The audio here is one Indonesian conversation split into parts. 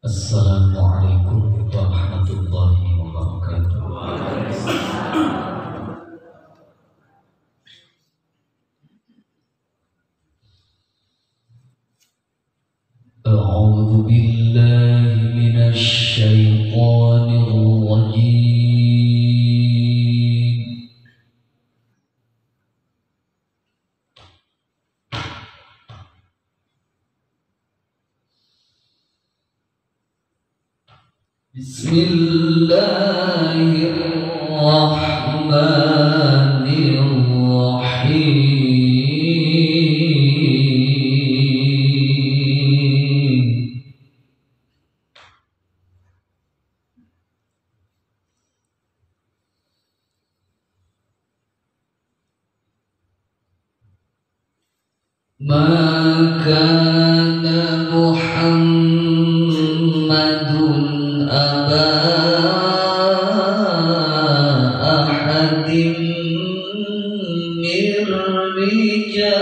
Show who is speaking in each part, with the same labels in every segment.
Speaker 1: Assalamualaikum warahmatullahi wabarakatuh. A'udzu billahi minasy syaithanir rajim. Bismillahirrahmanirrahim. Ma kana Muhammadun aba ahadim min rijalikum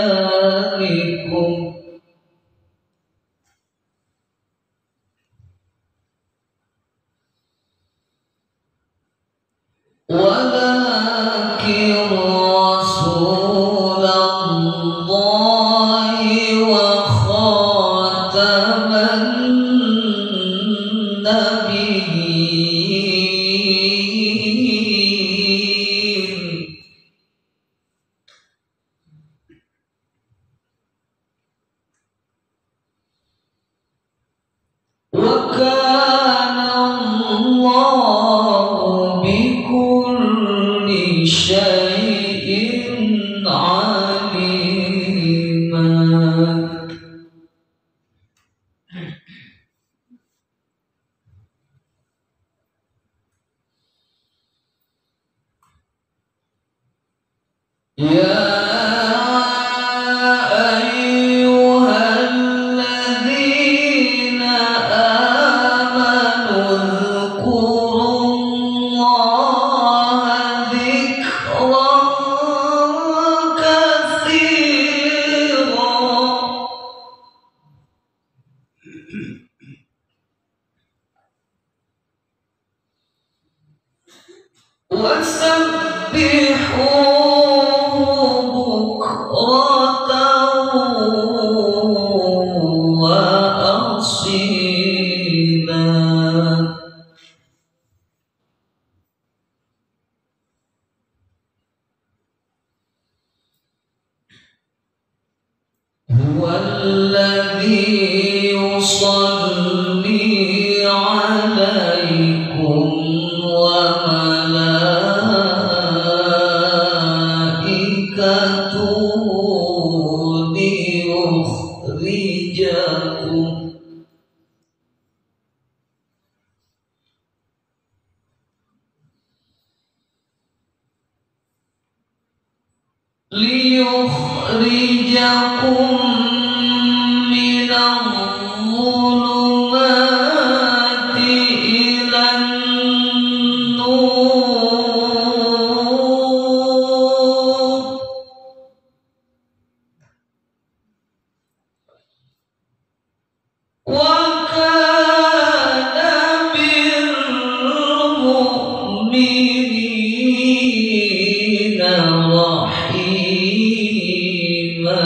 Speaker 1: walakin Rasulallahi wa khataman nabiyyin. Wa kana Allahu bikulli syai'in alima. Ya ayyuhalladzina amanu dzkurullaha dzikran katsiran wasabbihuhu bukratan wa asila. Huwallazi yusalli alaikum wa malaikatuhu liyukhrijakum minadh-dhulumati ilan nur. Wa kana bil mu'minina rahima.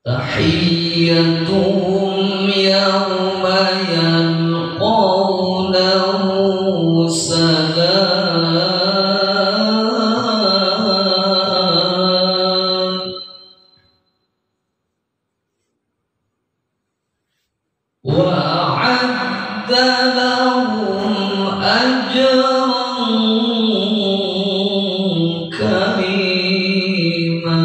Speaker 1: Tahiyyatuhum yawma yalqawnahu salam wa a'adda lahum ajran karima.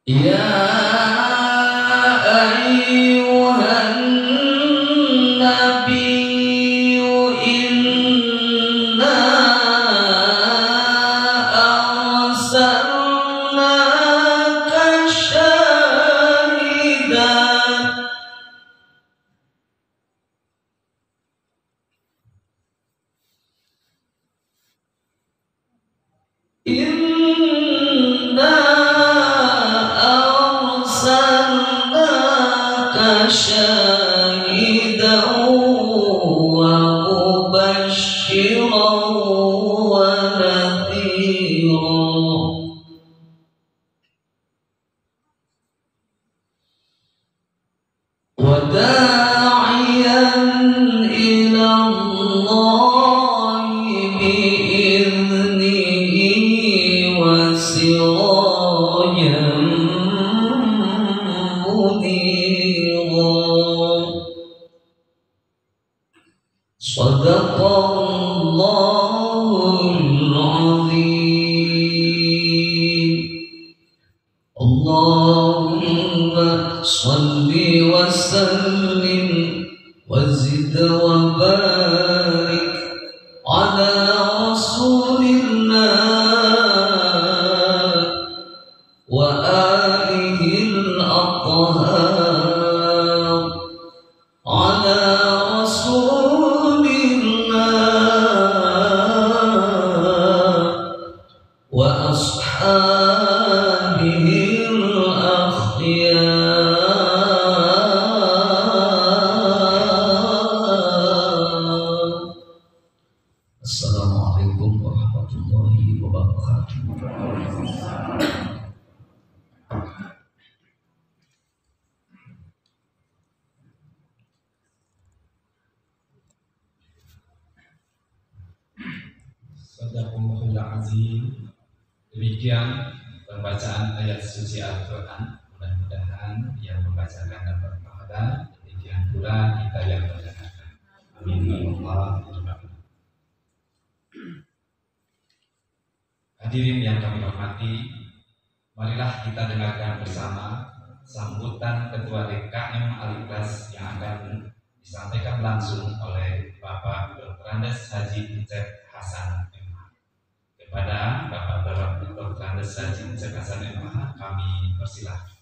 Speaker 1: Ya ayyuhan شاهدا ومبشرا ونذيرا وداعيا إلى الله بإذنه وسراجا منيرا. صدق الله العظيم. اللهم صل وسلم وزد وبارك على رسول الله وآله الأطهار على رسول الله وأصحابه الأخيار. Assalamualaikum warahmatullahi wabarakatuh.
Speaker 2: Sadaqallahul azim. Demikian pembacaan ayat suci Al-Quran. Mudah-mudahan yang membacakan dapat pahala. Demikian pula kita yang mendengarkan. Amin ya Allah. Hadirin yang kami hormati, marilah kita dengarkan bersama sambutan Ketua DKM Al-Ikhlas yang akan disampaikan langsung oleh Bapak Dr. Andes Haji Icet Hasan MH. Kepada Bapak Dr. Andes Haji Icet Hasan MH kami persilahkan.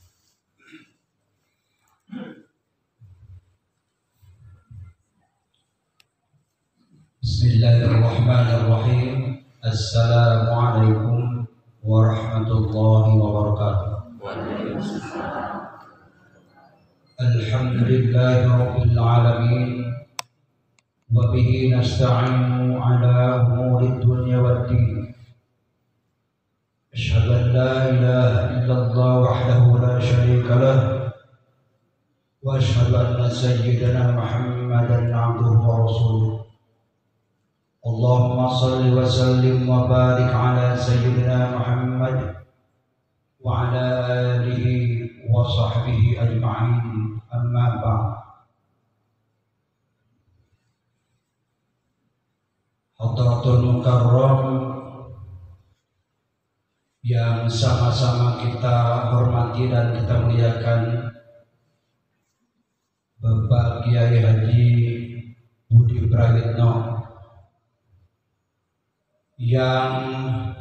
Speaker 3: Bismillahirrahmanirrahim. Assalamualaikum warahmatullahi wabarakatuh. Alhamdulillahi rabbil alamin wa bihi nasta'inu ala umuri dunya waddin. Asyhadu an la ilaha illallah wahdahu la syarika lah wa asyhadu anna sayyidana Muhammadan abduhu wa rasuluh. Allahumma salli wa sallim wa barik ala sayyidina Muhammad wa ala alihi wa sahbihi ajma'in, amma ba'd. Hadratul Mukarram yang sama-sama kita hormati dan kita muliakan, Bapak Kiai Haji Budi Prayitno, yang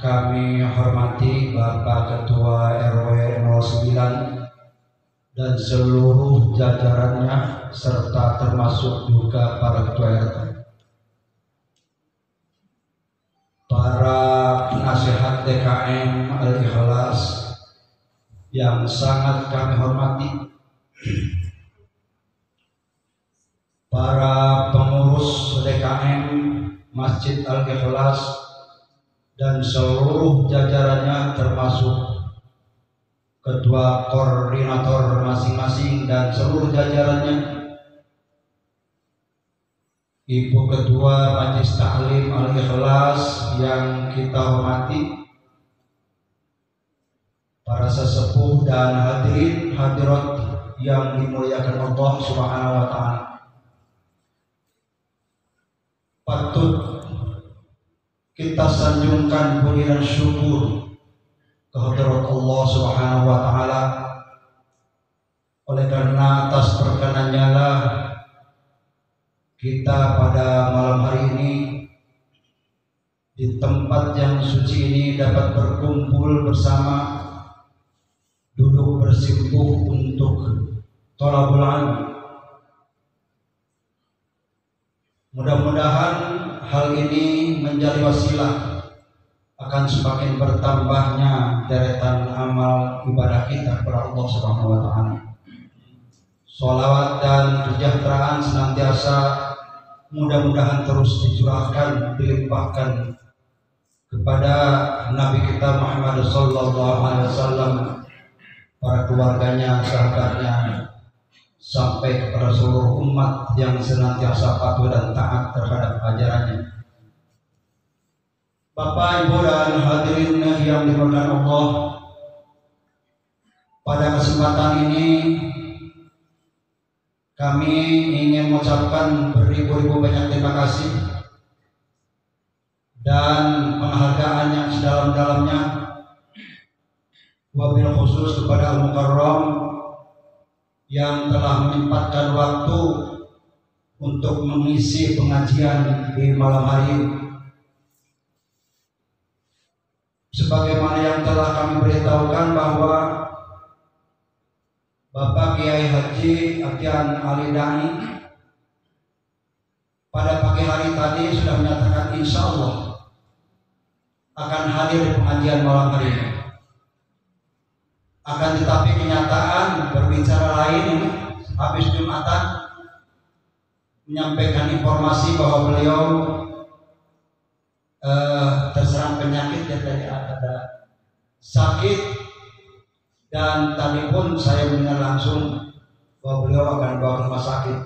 Speaker 3: kami hormati Bapak Ketua RW 09 dan seluruh jajarannya serta termasuk juga para ketua RT, para penasihat DKM Al-Ikhlas yang sangat kami hormati, para pengurus DKM Masjid Al-Ikhlas dan seluruh jajarannya termasuk ketua koordinator masing-masing dan seluruh jajarannya, Ibu Ketua Majelis Ta'lim Al-Ikhlas yang kita hormati, para sesepuh dan hadirin hadirat yang dimuliakan Allah Subhanahu wa Ta'ala. Patut kita sanjungkan puji dan syukur kehadirat Allah Subhanahu wa Ta'ala, oleh karena atas perkenannya lah kita pada malam hari ini di tempat yang suci ini dapat berkumpul bersama, duduk bersimpuh untuk thalabul ilm. Mudah-mudahan hal ini menjadi wasilah akan semakin bertambahnya deretan amal ibadah kita kepada Allah Subhanahu wa Ta'ala. Sholawat dan kesejahteraan senantiasa mudah-mudahan terus dicurahkan, dilimpahkan kepada Nabi kita Muhammad sallallahu alaihi wasallam, para keluarganya, sahabatnya, sampai kepada seluruh umat yang senantiasa patuh dan taat terhadap ajarannya. Bapak, Ibu, dan hadirin yang dimuliakan Allah, pada kesempatan ini kami ingin mengucapkan beribu-ribu banyak terima kasih dan penghargaan yang sedalam-dalamnya, wabil khusus kepada Al-Mukarram yang telah menyempatkan waktu untuk mengisi pengajian di malam hari ini. Sebagaimana yang telah kami beritahukan bahwa Bapak Kiai Haji Akian Ali Dani pada pagi hari tadi sudah menyatakan insya Allah akan hadir di pengajian malam hari ini. Akan tetapi kenyataan berbicara lain ini habis Jumatan menyampaikan informasi bahwa beliau terserang penyakit, ya, tadi ada sakit. Dan tadi pun saya mendengar langsung bahwa beliau akan dibawa ke rumah sakit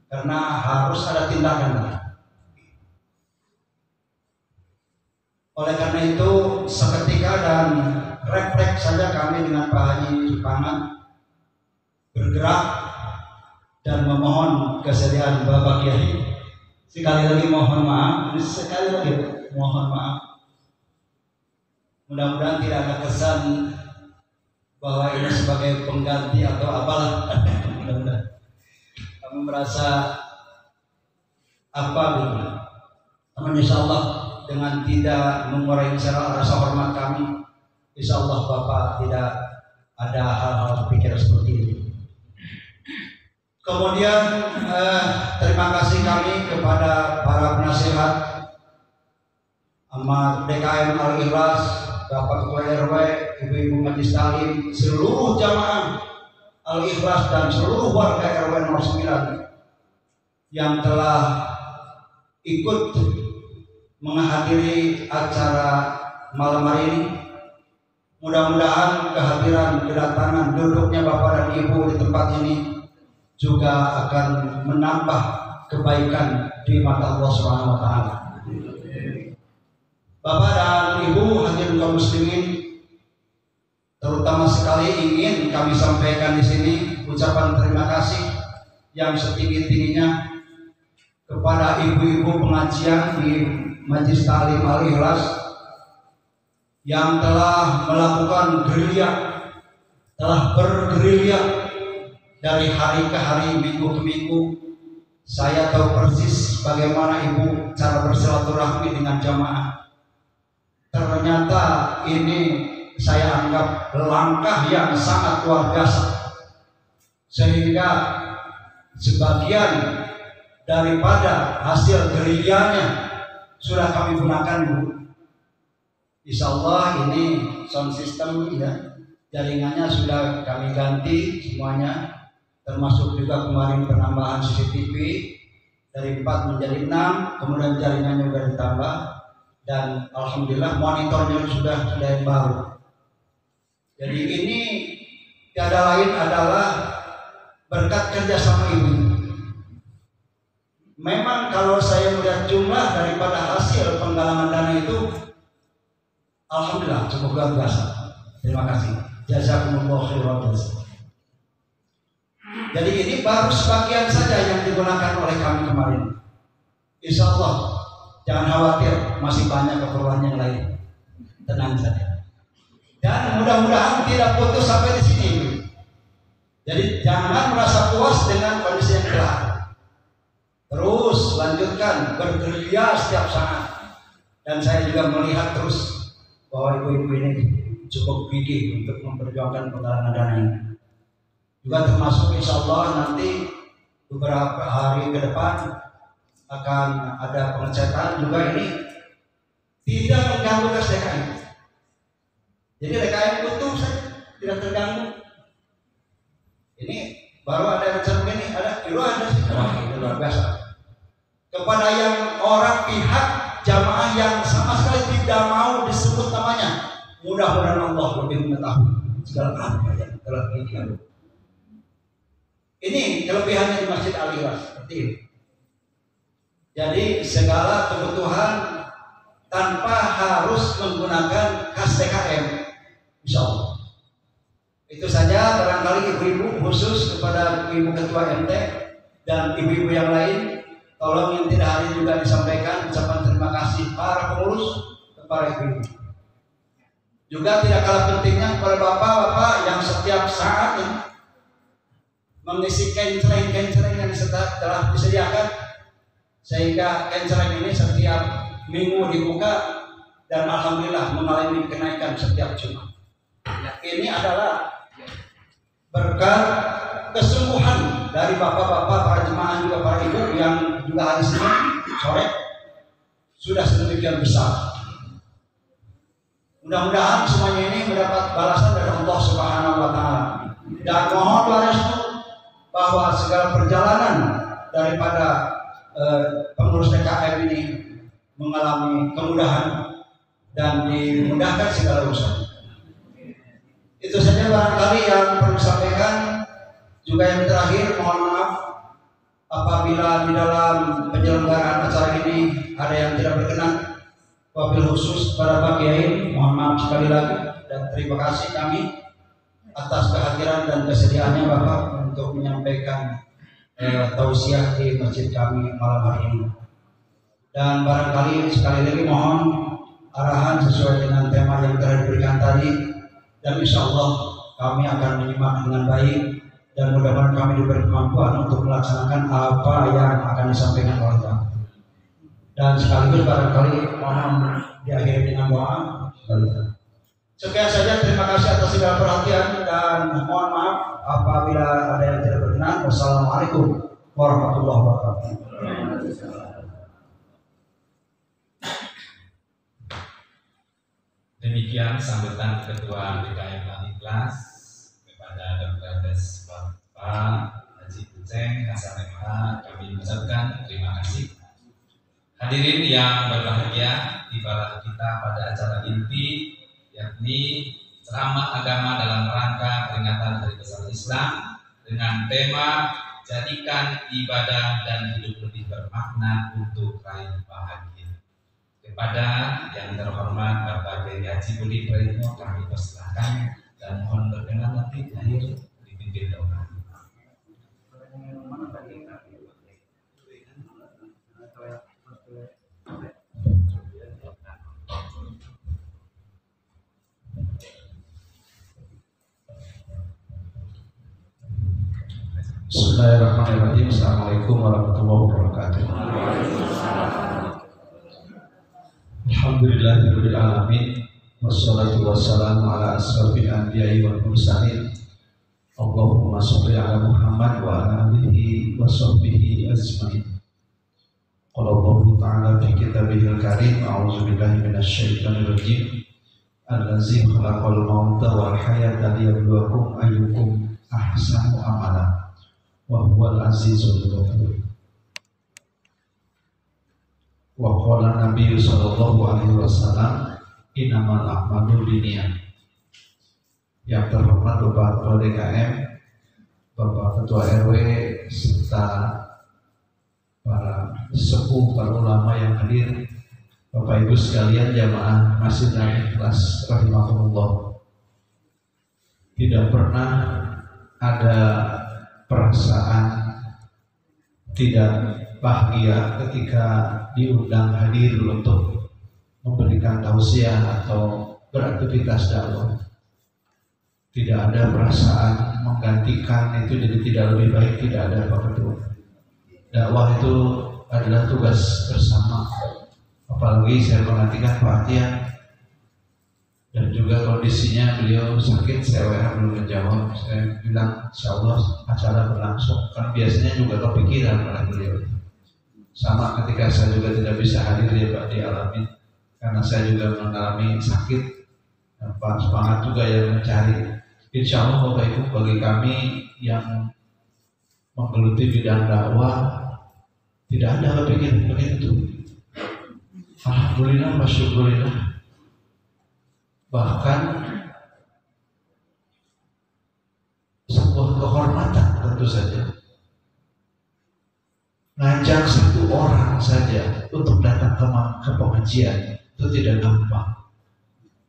Speaker 3: karena harus ada tindakan. Oleh karena itu seketika dan refleks saja kami dengan Pak Haji Supangan bergerak dan memohon kesediaan Bapak Kiai. Sekali lagi mohon maaf, sekali lagi mohon maaf. Mudah-mudahan tidak ada kesan bahwa ini sebagai pengganti atau apalah. Mudah-mudahan kami merasa apa begitu. Namun insya Allah dengan tidak mengurangi rasa hormat kami, insya Allah Bapak tidak ada hal-hal pikir seperti ini. Kemudian terima kasih kami kepada para penasihat Amat DKM Al-Ikhlas, Bapak Ketua RW, Ibu-Ibu Majelis Taklim, seluruh jamaah Al-Ikhlas dan seluruh warga RW 09 yang telah ikut menghadiri acara malam hari ini. Mudah-mudahan kehadiran, kedatangan, duduknya Bapak dan Ibu di tempat ini juga akan menambah kebaikan di mata Allah Subhanahu wa taala. Bapak dan Ibu hadirin kaum muslimin, terutama sekali ingin kami sampaikan di sini ucapan terima kasih yang setinggi-tingginya kepada ibu-ibu pengajian di Majelis Taklim Al-Ikhlas yang telah melakukan gerilya, telah bergerilya dari hari ke hari, minggu ke minggu. Saya tahu persis bagaimana ibu cara bersilaturahmi dengan jamaah. Ternyata ini saya anggap langkah yang sangat luar biasa, sehingga sebagian daripada hasil gerilyanya sudah kami gunakan, Bu. Insya Allah ini sound system ya, jaringannya sudah kami ganti semuanya, termasuk juga kemarin penambahan CCTV dari 4 menjadi 6, kemudian jaringannya sudah ditambah. Dan alhamdulillah monitornya sudah yang baru. Jadi ini tiada lain adalah berkat kerjasama ibu. Memang kalau saya melihat jumlah daripada hasil penggalangan dana itu, alhamdulillah cukup luar biasa. Terima kasih. Jazakumullah khairan. Jadi ini baru sebagian saja yang digunakan oleh kami kemarin. Insya Allah jangan khawatir, masih banyak keperluan yang lain. Tenang saja. Dan mudah-mudahan tidak putus sampai di sini. Jadi jangan merasa puas dengan kondisi yang telah. Terus lanjutkan bergerilya setiap saat. Dan saya juga melihat terus bahwa ibu-ibu ini cukup gigih untuk memperjuangkan penggalangan dana ini. Juga termasuk insya Allah nanti beberapa hari ke depan akan ada pengecekan juga, ini tidak mengganggu tes DKM. Jadi DKM utuh saja, tidak terganggu. Ini Baru ada yang macam begini, ada sih, luar biasa. Kepada yang orang pihak jamaah yang sama sekali tidak mau disebut namanya, mudah-mudahan Allah lebih mengetahui segala apa yang telah dilakukan. Ini kelebihannya di Masjid Al-Ikhlas seperti ini. Jadi segala kebutuhan tanpa harus menggunakan khas TKM, insya Allah. Itu saja, barangkali ibu-ibu khusus kepada ibu ketua MT dan ibu-ibu yang lain, tolong yang tidak hadir juga disampaikan ucapan terima kasih para pengurus kepada ibu-ibu. Juga tidak kalah pentingnya kepada bapak-bapak yang setiap saat mengisi kencereng-kencereng yang telah disediakan, sehingga kencereng ini setiap minggu dibuka dan alhamdulillah mengalami kenaikan setiap Jumat. Ini adalah berkat kesungguhan dari bapak-bapak, para jemaah, juga para ibu yang juga hari Senin sore sudah sedemikian besar. Mudah-mudahan semuanya ini mendapat balasan dari Allah Subhanahu wa Ta'ala, dan mohon doa restu bahwa segala perjalanan daripada pengurus TKM ini mengalami kemudahan dan dimudahkan segala urusan. Itu saja barangkali yang perlu disampaikan. Juga yang terakhir, mohon maaf apabila di dalam penyelenggaraan acara ini ada yang tidak berkenan. Wabil khusus para Pak Kiai, mohon maaf sekali lagi, dan terima kasih kami atas kehadiran dan kesediaannya Bapak untuk menyampaikan tausiah di masjid kami malam hari ini. Dan barangkali sekali lagi mohon arahan sesuai dengan tema yang telah diberikan tadi, dan insya Allah kami akan menyimak dengan baik, dan mudah-mudahan kami diberi kemampuan untuk melaksanakan apa yang akan disampaikan oleh kami. Dan sekaligus barangkali mohon diakhiri dengan doa. Sekian saja, terima kasih atas segala perhatian dan mohon maaf apabila ada yang tidak berkenan. Wassalamualaikum warahmatullahi wabarakatuh.
Speaker 2: Demikian sambutan Ketua DKM Al-Ikhlas kepada Dr. Des Bapak Haji Kuceng Hasan MH, kami mengucapkan terima kasih. Hadirin yang berbahagia, tibalah kita pada acara inti, yakni ceramah agama dalam rangka peringatan Hari Besar Islam dengan tema jadikan ibadah dan hidup lebih bermakna untuk raih bahagia. Kepada yang terhormat Bapak Kiai Haji Budi Praetno kami persilahkan dan mohon berkenan nanti akhir dipimpin doa.
Speaker 3: Bismillahirrahmanirrahim. Assalamualaikum warahmatullahi wabarakatuh. Alhamdulillahirabbil alamin, wassalatu wassalamu ala asrofil anbiya'i wal mursalin. Allahumma sholli ala Muhammad wa ala alihi wa sahbihi ajmain. Qala Allah ta'ala fi kitabihil karim, a'udzu billahi minasyaitonir rajim. Allazi khalaqal mauta wal hayata liyabluwakum ayyukum ahsanu amala wa huwal azizul ghafur. Wa qala Nabi sallallahu alaihi wasallam, innamal a'malu binniyat. Yang terhormat Bapak Ketua DKM, Bapak Ketua RW, serta para sepuh, para ulama yang hadir, Bapak Ibu sekalian jamaah Masjid Al-Ikhlas rahimahumullah. Tidak pernah ada perasaan tidak bahagia ketika diundang hadir untuk memberikan tausiah atau beraktivitas dakwah. Tidak ada perasaan menggantikan itu jadi tidak lebih baik, tidak ada Pak Ketua. Dakwah itu adalah tugas bersama. Apalagi saya menggantikan Pak Atian dan juga kondisinya beliau sakit, saya WA belum menjawab. Saya bilang insya Allah acara berlangsung, kan biasanya juga kepikiran oleh beliau. Sama ketika saya juga tidak bisa hadir ya Pak, dialami karena saya juga mengalami sakit. Pak semangat juga yang mencari. Insya Allah Bapak Ibu, bagi kami yang menggeluti bidang dakwah, tidak ada kepingin begitu. Alhamdulillah, masyukurillah. Bahkan sebuah kehormatan tentu saja. Ngajak satu orang saja untuk datang ke pengajian itu tidak gampang.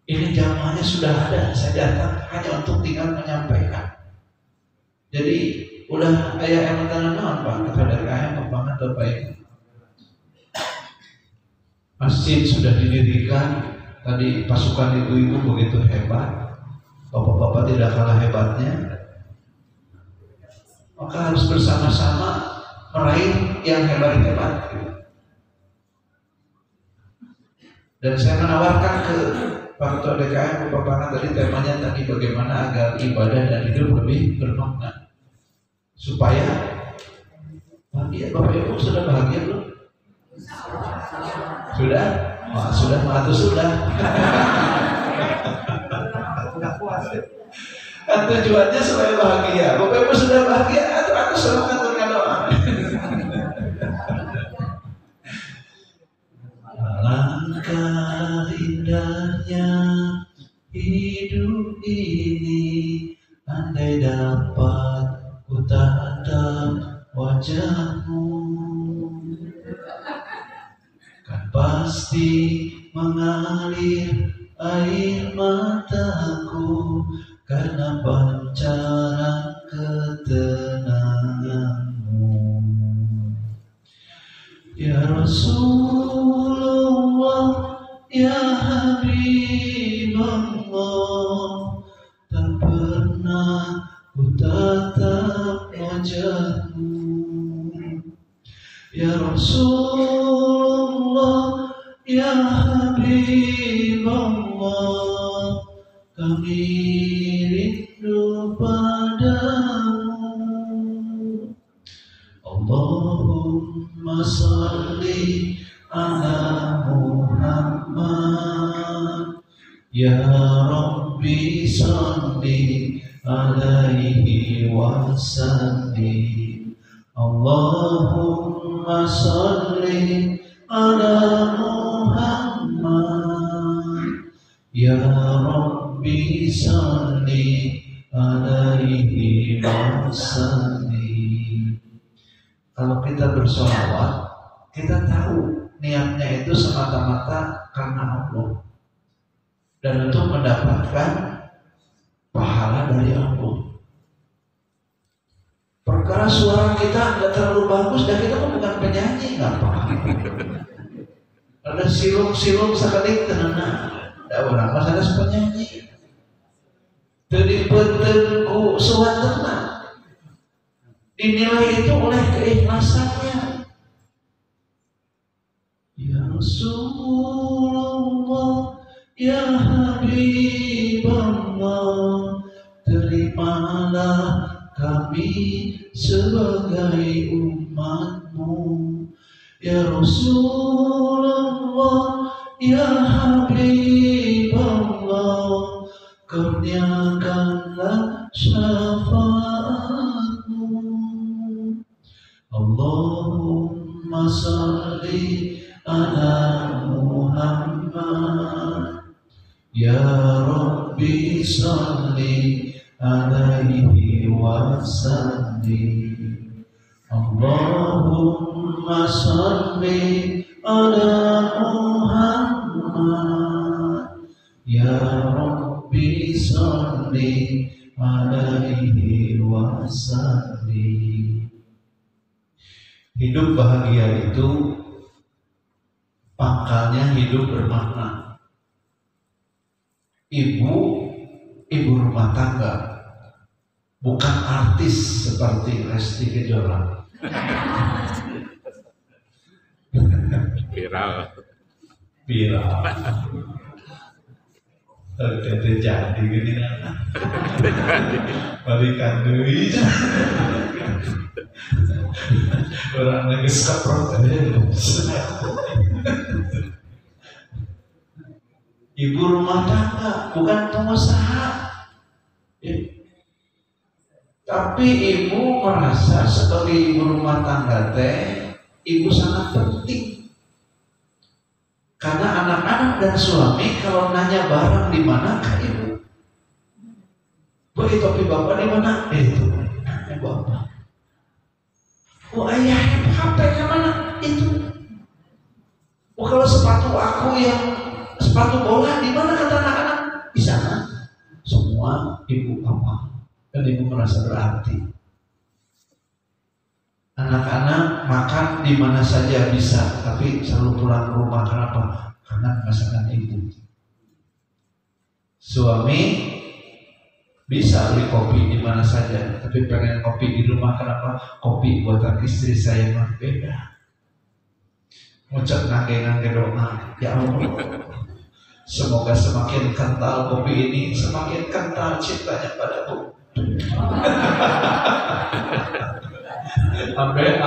Speaker 3: Ini jamaahnya sudah ada, saya datang hanya untuk tinggal menyampaikan. Jadi udah ayah emang tangan naon Pak kepada ayah banget Bapak Ibu. Masjid sudah didirikan, tadi pasukan ibu-ibu begitu hebat, bapak-bapak tidak kalah hebatnya. Maka harus bersama-sama meraih yang hebat-hebat. Dan saya menawarkan ke Pak Ketua DKM, Bapak tadi temanya tadi bagaimana agar ibadah dan hidup lebih bermakna. Supaya bahagia. Bapak Ibu sudah bahagia belum? Sudah? Wah, sudah atau sudah? Kan tujuannya supaya bahagia. Bapak Ibu sudah bahagia atau aku sudah mengaturkan doa? Alangkah indahnya hidup ini, andai dapat ku tatap wajahmu, kan pasti mengalir air mataku karena pancaran ketenanganmu. Ya Rasulullah, ya Habibullah, tak pernah ku tatap wajahmu. Ya Rasulullah, ya Habibullah, kami rindu padamu. Allahumma salli ala Muhammad, ya Rabbi salli alaihi wasallim. Allahumma salli ala Muhammad, ya Rabbi salli alaihi wasallim. Kalau kita bersolawat, kita tahu niatnya itu semata-mata karena Allah dan untuk mendapatkan pahala dari Allah. Perkara suara kita nggak terlalu bagus dan kita bukan penyanyi, nggak apa-apa. Ada silung-silung sekali tenang, tidak orang masalah penyanyi. Jadi bentukku suara tenang. Dinilai itu oleh keikhlasannya. Ya Rasulullah, ya Habibullah, terimalah kami sebagai umatmu. Ya Rasulullah, ya Habibullah, kurniakanlah syafaatmu. Allahumma salli ala Muhammad, ya Rabbi salli alaihi wasallim. Allahumma salli ala Muhammad, ya Rabbi salli alaihi wasallim. Hidup bahagia itu pangkalnya hidup bermakna. Ibu rumah tangga, bukan artis seperti Lesti Kejora.
Speaker 4: Viral.
Speaker 3: Terjadi gini nana. Balikan duit. Orang lagi sekrot aja. Ibu rumah tangga, bukan pengusaha. Tapi ibu merasa sebagai ibu rumah tangga teh, ibu sangat penting. Karena anak-anak dan suami kalau nanya barang di mana kah ibu? Beli topi bapak di mana? Itu. Nanya bapak. Oh ayahnya HP ke mana? Itu. Oh kalau sepatu aku yang sepatu bola di mana kata anak-anak? Di sana. Semua ibu apa? Dan ibu merasa berarti. Anak-anak makan di mana saja bisa, tapi selalu pulang ke rumah. Kenapa? Karena masakan ibu. Suami bisa beli kopi di mana saja, tapi pengen kopi di rumah. Kenapa? Kopi buatan istri saya mah beda. Ngucap ngangge doa, ya Allah, semoga semakin kental kopi ini, semakin kental cintanya padaku. Ampet.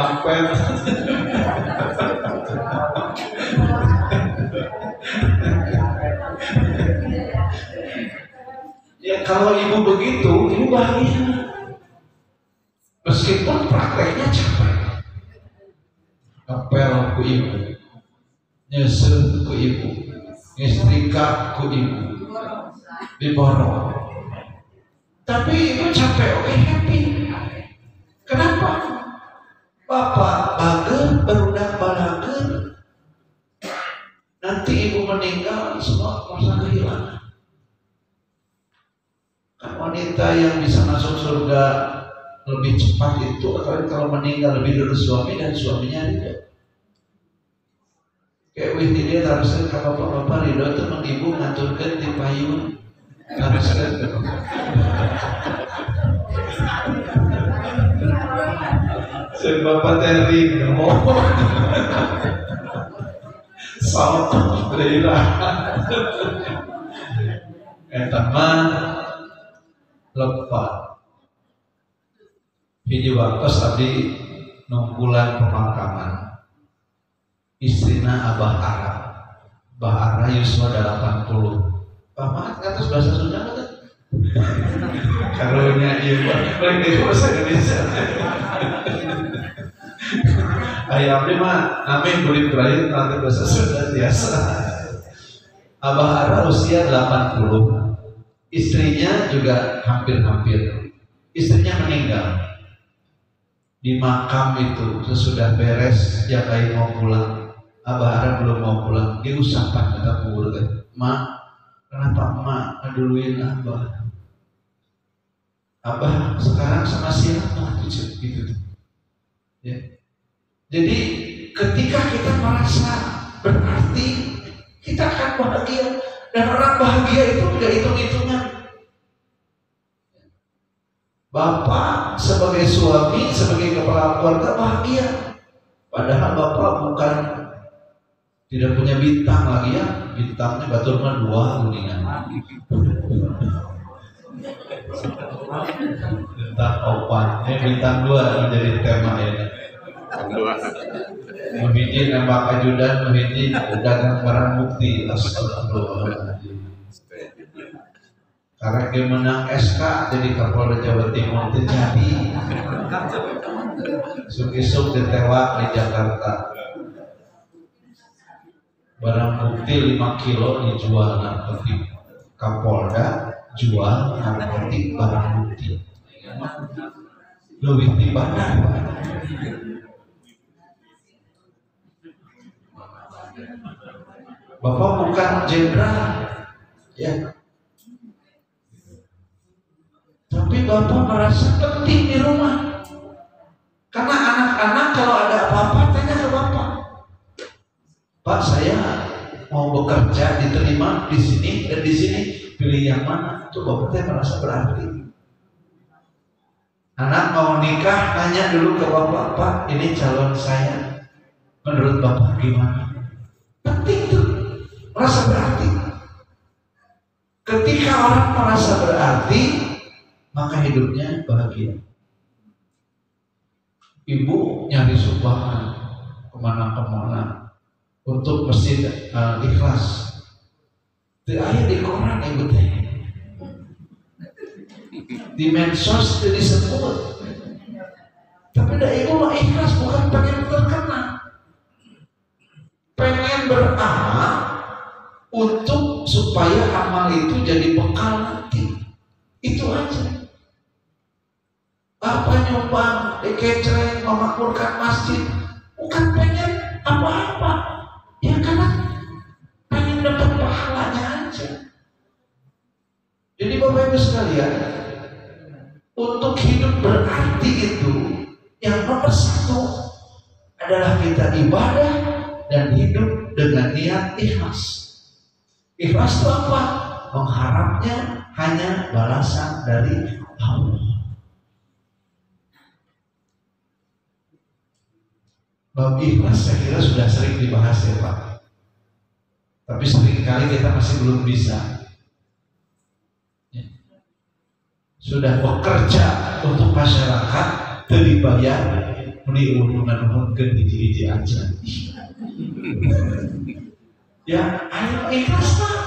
Speaker 3: Ya kalau ibu begitu, ibu bahagia. Meskipun prakteknya capek. Apel ku ibu, nyesel ku ibu, nyetrika ku ibu, diborong. Tapi ibu capek, oke, happy. Kenapa? Bapak bager, berudak balager. Nanti ibu meninggal, semua merasa kehilangan. Kan wanita yang bisa masuk surga lebih cepat itu, atau kalau meninggal lebih dulu suami dan suaminya tidak. Kayak wih dia harusnya kalau bapak ridho itu mengibu ngaturkan di payung. Harusnya bapak teri ngomong salto berilah teman lepas hiji waktu abdi nunggulan pemakaman istrina Abah Ara. Abah Ara yuswa 80. Paman atas bahasa Sunda kan? Karunya iya baik di bahasa Indonesia. Ayam ini mah amin boleh berakhir nanti bahasa Sunda biasa. Abah Ara usia 80. Istrinya juga hampir-hampir. Istrinya meninggal. Di makam itu sesudah beres yang lain mau pulang. Abah Ara belum mau pulang. Dia usapan kata kubur kan. Mak, kenapa emak ngeduluin Abah? Abah sekarang sama siapa? Gitu. Ya. Jadi ketika kita merasa berarti, kita akan bahagia. Dan orang bahagia itu tidak hitung-hitungan. Bapak sebagai suami, sebagai kepala keluarga bahagia. Padahal bapak bukan tidak punya bintang lagi ya. Bintangnya batur mah 2 kuningan. Bintang opan, bintang 2 menjadi tema ini. Muhyiddin nembak ajudan, Muhyiddin dagang barang bukti. Astagfirullahaladzim. Karena dia menang SK jadi Kapolda Jawa Timur terjadi. Suk-isuk ditewak di Jakarta. Barang bukti 5 kilo dijual narkotik. Kapolda jual narkotik barang bukti. Lebih tiba-tiba. Bapak bukan jenderal, ya. Tapi bapak merasa penting di rumah. Karena anak-anak kalau ada apa-apa tanya ke bapak. Pak, saya mau bekerja diterima di sini dan di sini, pilih yang mana? Itu bapak merasa berarti. Anak mau nikah, tanya dulu ke bapak, Pak, ini calon saya. Menurut bapak gimana? Penting tuh. Merasa berarti. Ketika orang merasa berarti, maka hidupnya bahagia. Ibu nyari sumbangan kemana-kemana untuk masjid ikhlas. Di ayat di Quran ibu teh. di medsos itu disebut. Tapi dai ibu mah ikhlas, bukan pengen terkenal, pengen beramal untuk supaya amal itu jadi bekal nanti. Itu aja. Apa nyumbang, dikecreng, memakmurkan masjid, bukan pengen apa-apa, ya karena pengen dapat pahalanya aja. Jadi Bapak Ibu sekalian, untuk hidup berarti itu yang nomor satu adalah kita ibadah dan hidup dengan niat ikhlas. Ikhlas itu apa? Mengharapnya hanya balasan dari Allah. Bab ikhlas saya kira sudah sering dibahas ya Pak. Tapi seringkali kita masih belum bisa. Sudah bekerja untuk masyarakat, dibayar, meni hubungan hiji aja. Ya, ayo ikhlas Pak.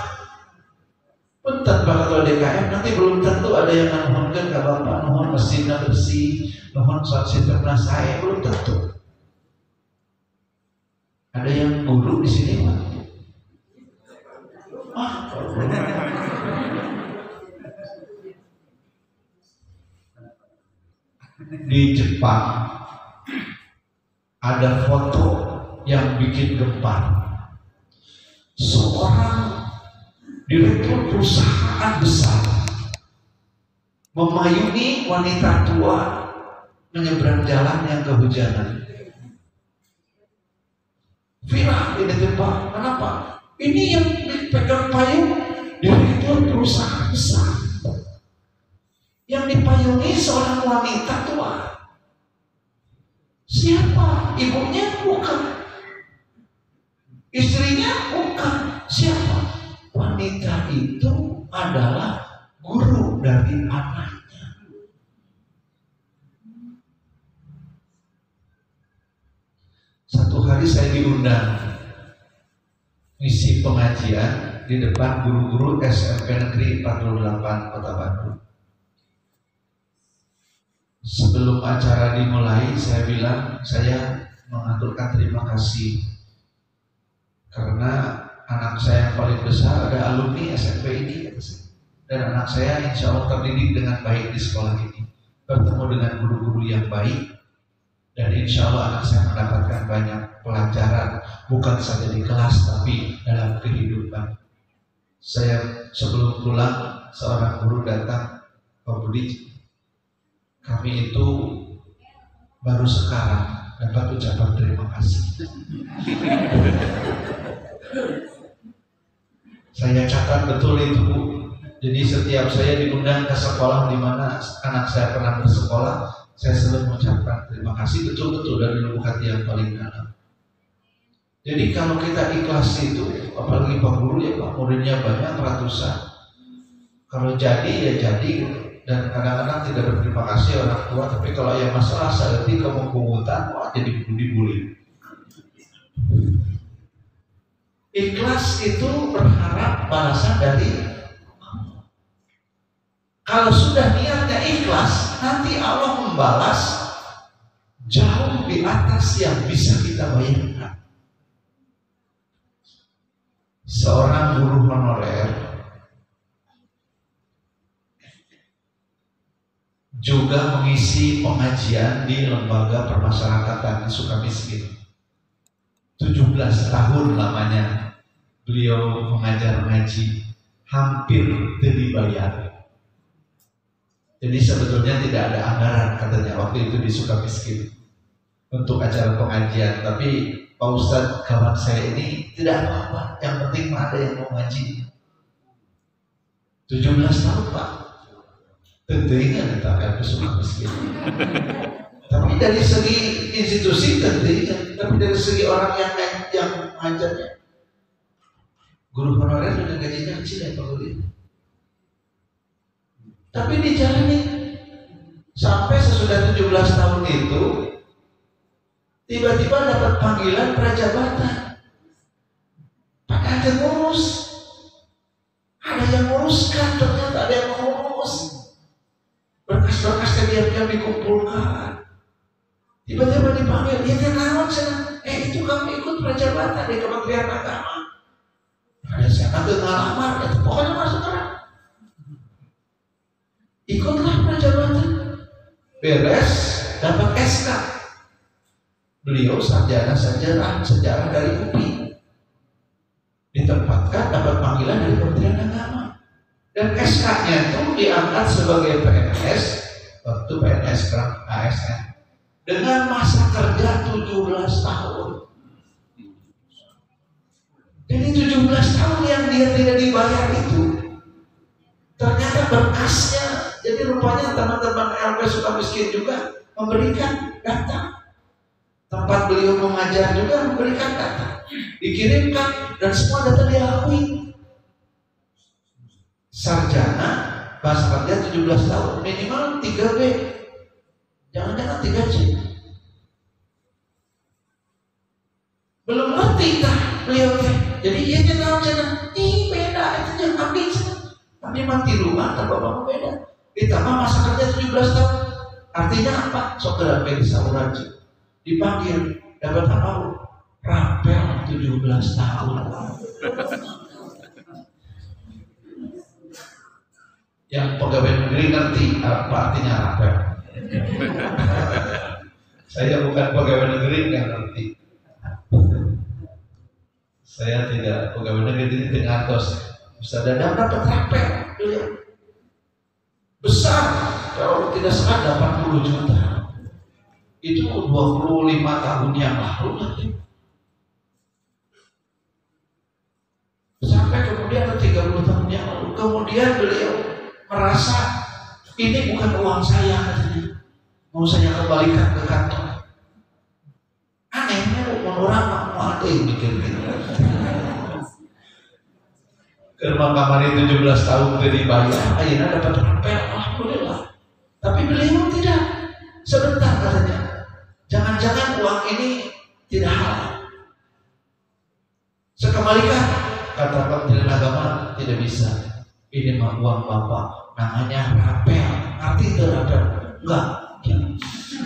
Speaker 3: Punten bakal DKM nanti belum tentu ada yang nuhunkeun ka Bapak, nuhun mesinna bersih, nuhun soal sistemna saya belum tentu. Ada yang guru di sini Pak? Di Jepang ada foto yang bikin gempar. Seorang direktur perusahaan besar memayungi wanita tua menyeberang jalan yang kehujanan. Viral di Jepang. Kenapa? Ini yang dipegang payung direktur perusahaan besar, yang dipayungi seorang wanita tua. Siapa? Ibunya bukan, istrinya bukan. Siapa? Wanita itu adalah guru dari anaknya. Satu hari saya diundang ngisi pengajian di depan guru-guru SMP Negeri 48 Kota Bandung. Sebelum acara dimulai, saya bilang saya mengaturkan terima kasih karena anak saya yang paling besar ada alumni SMP ini, dan anak saya insya Allah terdidik dengan baik di sekolah ini, bertemu dengan guru-guru yang baik, dan insya Allah anak saya mendapatkan banyak pelajaran bukan saja di kelas tapi dalam kehidupan. Saya sebelum pulang seorang guru datang, Pak Budi, kami itu baru sekarang dapat ucapan terima kasih. Saya catat betul itu Bu. Jadi setiap saya diundang ke sekolah di mana anak saya pernah bersekolah, saya selalu mengucapkan terima kasih betul-betul dari lubuk hati yang paling dalam. Jadi kalau kita ikhlas itu, apalagi Pak Guru ya Pak, muridnya banyak ratusan. Kalau jadi ya jadi, dan kadang-kadang tidak berterima kasih orang tua, tapi kalau yang masalah saat itu kamu pungutan, wah jadi dibully. Ikhlas itu berharap balasan dari Allah. Kalau sudah niatnya ikhlas, nanti Allah membalas jauh di atas yang bisa kita bayangkan. Seorang guru honorer juga mengisi pengajian di lembaga permasyarakatan di Sukamiskin. 17 tahun lamanya beliau mengajar ngaji, hampir tidak dibayar. Jadi sebetulnya tidak ada anggaran katanya waktu itu di Sukamiskin untuk acara pengajian, tapi Pak Ustadz kawan saya ini tidak apa-apa, yang penting ada yang mau ngaji. 17 tahun Pak, tentunya kita Sukamiskin. Tapi dari segi institusi tentunya, tapi dari segi orang yang mengajarnya, guru honorer dengan gajinya kecil ya Pak Guru. Tapi dijalani sampai sesudah 17 tahun itu, tiba-tiba dapat panggilan prajabatan. Pada ada ngurus, ada yang nguruskan, ternyata ada yang ngurus. Berkas-berkas diam-diam dikumpulkan. Tiba-tiba dipanggil, ya naon sana. Itu kamu ikut prajabatan di Kementerian Agama. Ada siapa tuh ngalamar, itu pokoknya masuk terang. Ikutlah prajabatan. Beres, dapat SK. Beliau sarjana sejarah dari UPI. Ditempatkan dapat panggilan dari Kementerian Agama. Dan SK-nya itu diangkat sebagai PNS waktu PNS kerap ASN dengan masa kerja 17 tahun. Jadi 17 tahun yang dia tidak dibayar itu ternyata berkasnya. Jadi rupanya teman-teman LP Sukamiskin juga memberikan data. Tempat beliau mengajar juga memberikan data. Dikirimkan dan semua data diakui. Sarjana bahasa kerja 17 tahun, minimal 3B, jangan-jangan 3C. Belum ngerti kah beliau teh? Jadi iya tahu jangan, beda itu jangan ambil sana. Tapi mati rumah tanpa bapak beda. Ditambah masa kerja 17 tahun, artinya apa? Saudara bisa urajin, dipanggil, dapat apa? Rapel 17 tahun. Yang pegawai negeri ngerti apa artinya rapel. Saya bukan pegawai negeri, nggak ngerti. Saya tidak pegawai negeri, di ngatos. Bisa dapat rapel, besar. Kalau tidak salah 80 juta. Itu 25 tahun yang lalu nanti. Sampai kemudian 30 tahun yang lalu. Kemudian beliau merasa ini bukan uang saya katanya, mau saya kembalikan ke kantor. Anehnya orang mau ada yang mikir gitu. Karena kamar 17 tahun tidak dibayar, akhirnya dapat rapel, alhamdulillah. Tapi beliau tidak, sebentar katanya. Jangan-jangan uang ini tidak halal. Sekembalikan, kata Kementerian Agama, tidak bisa. Ini mah uang bapak, namanya rapel. Arti itu rapel? Enggak.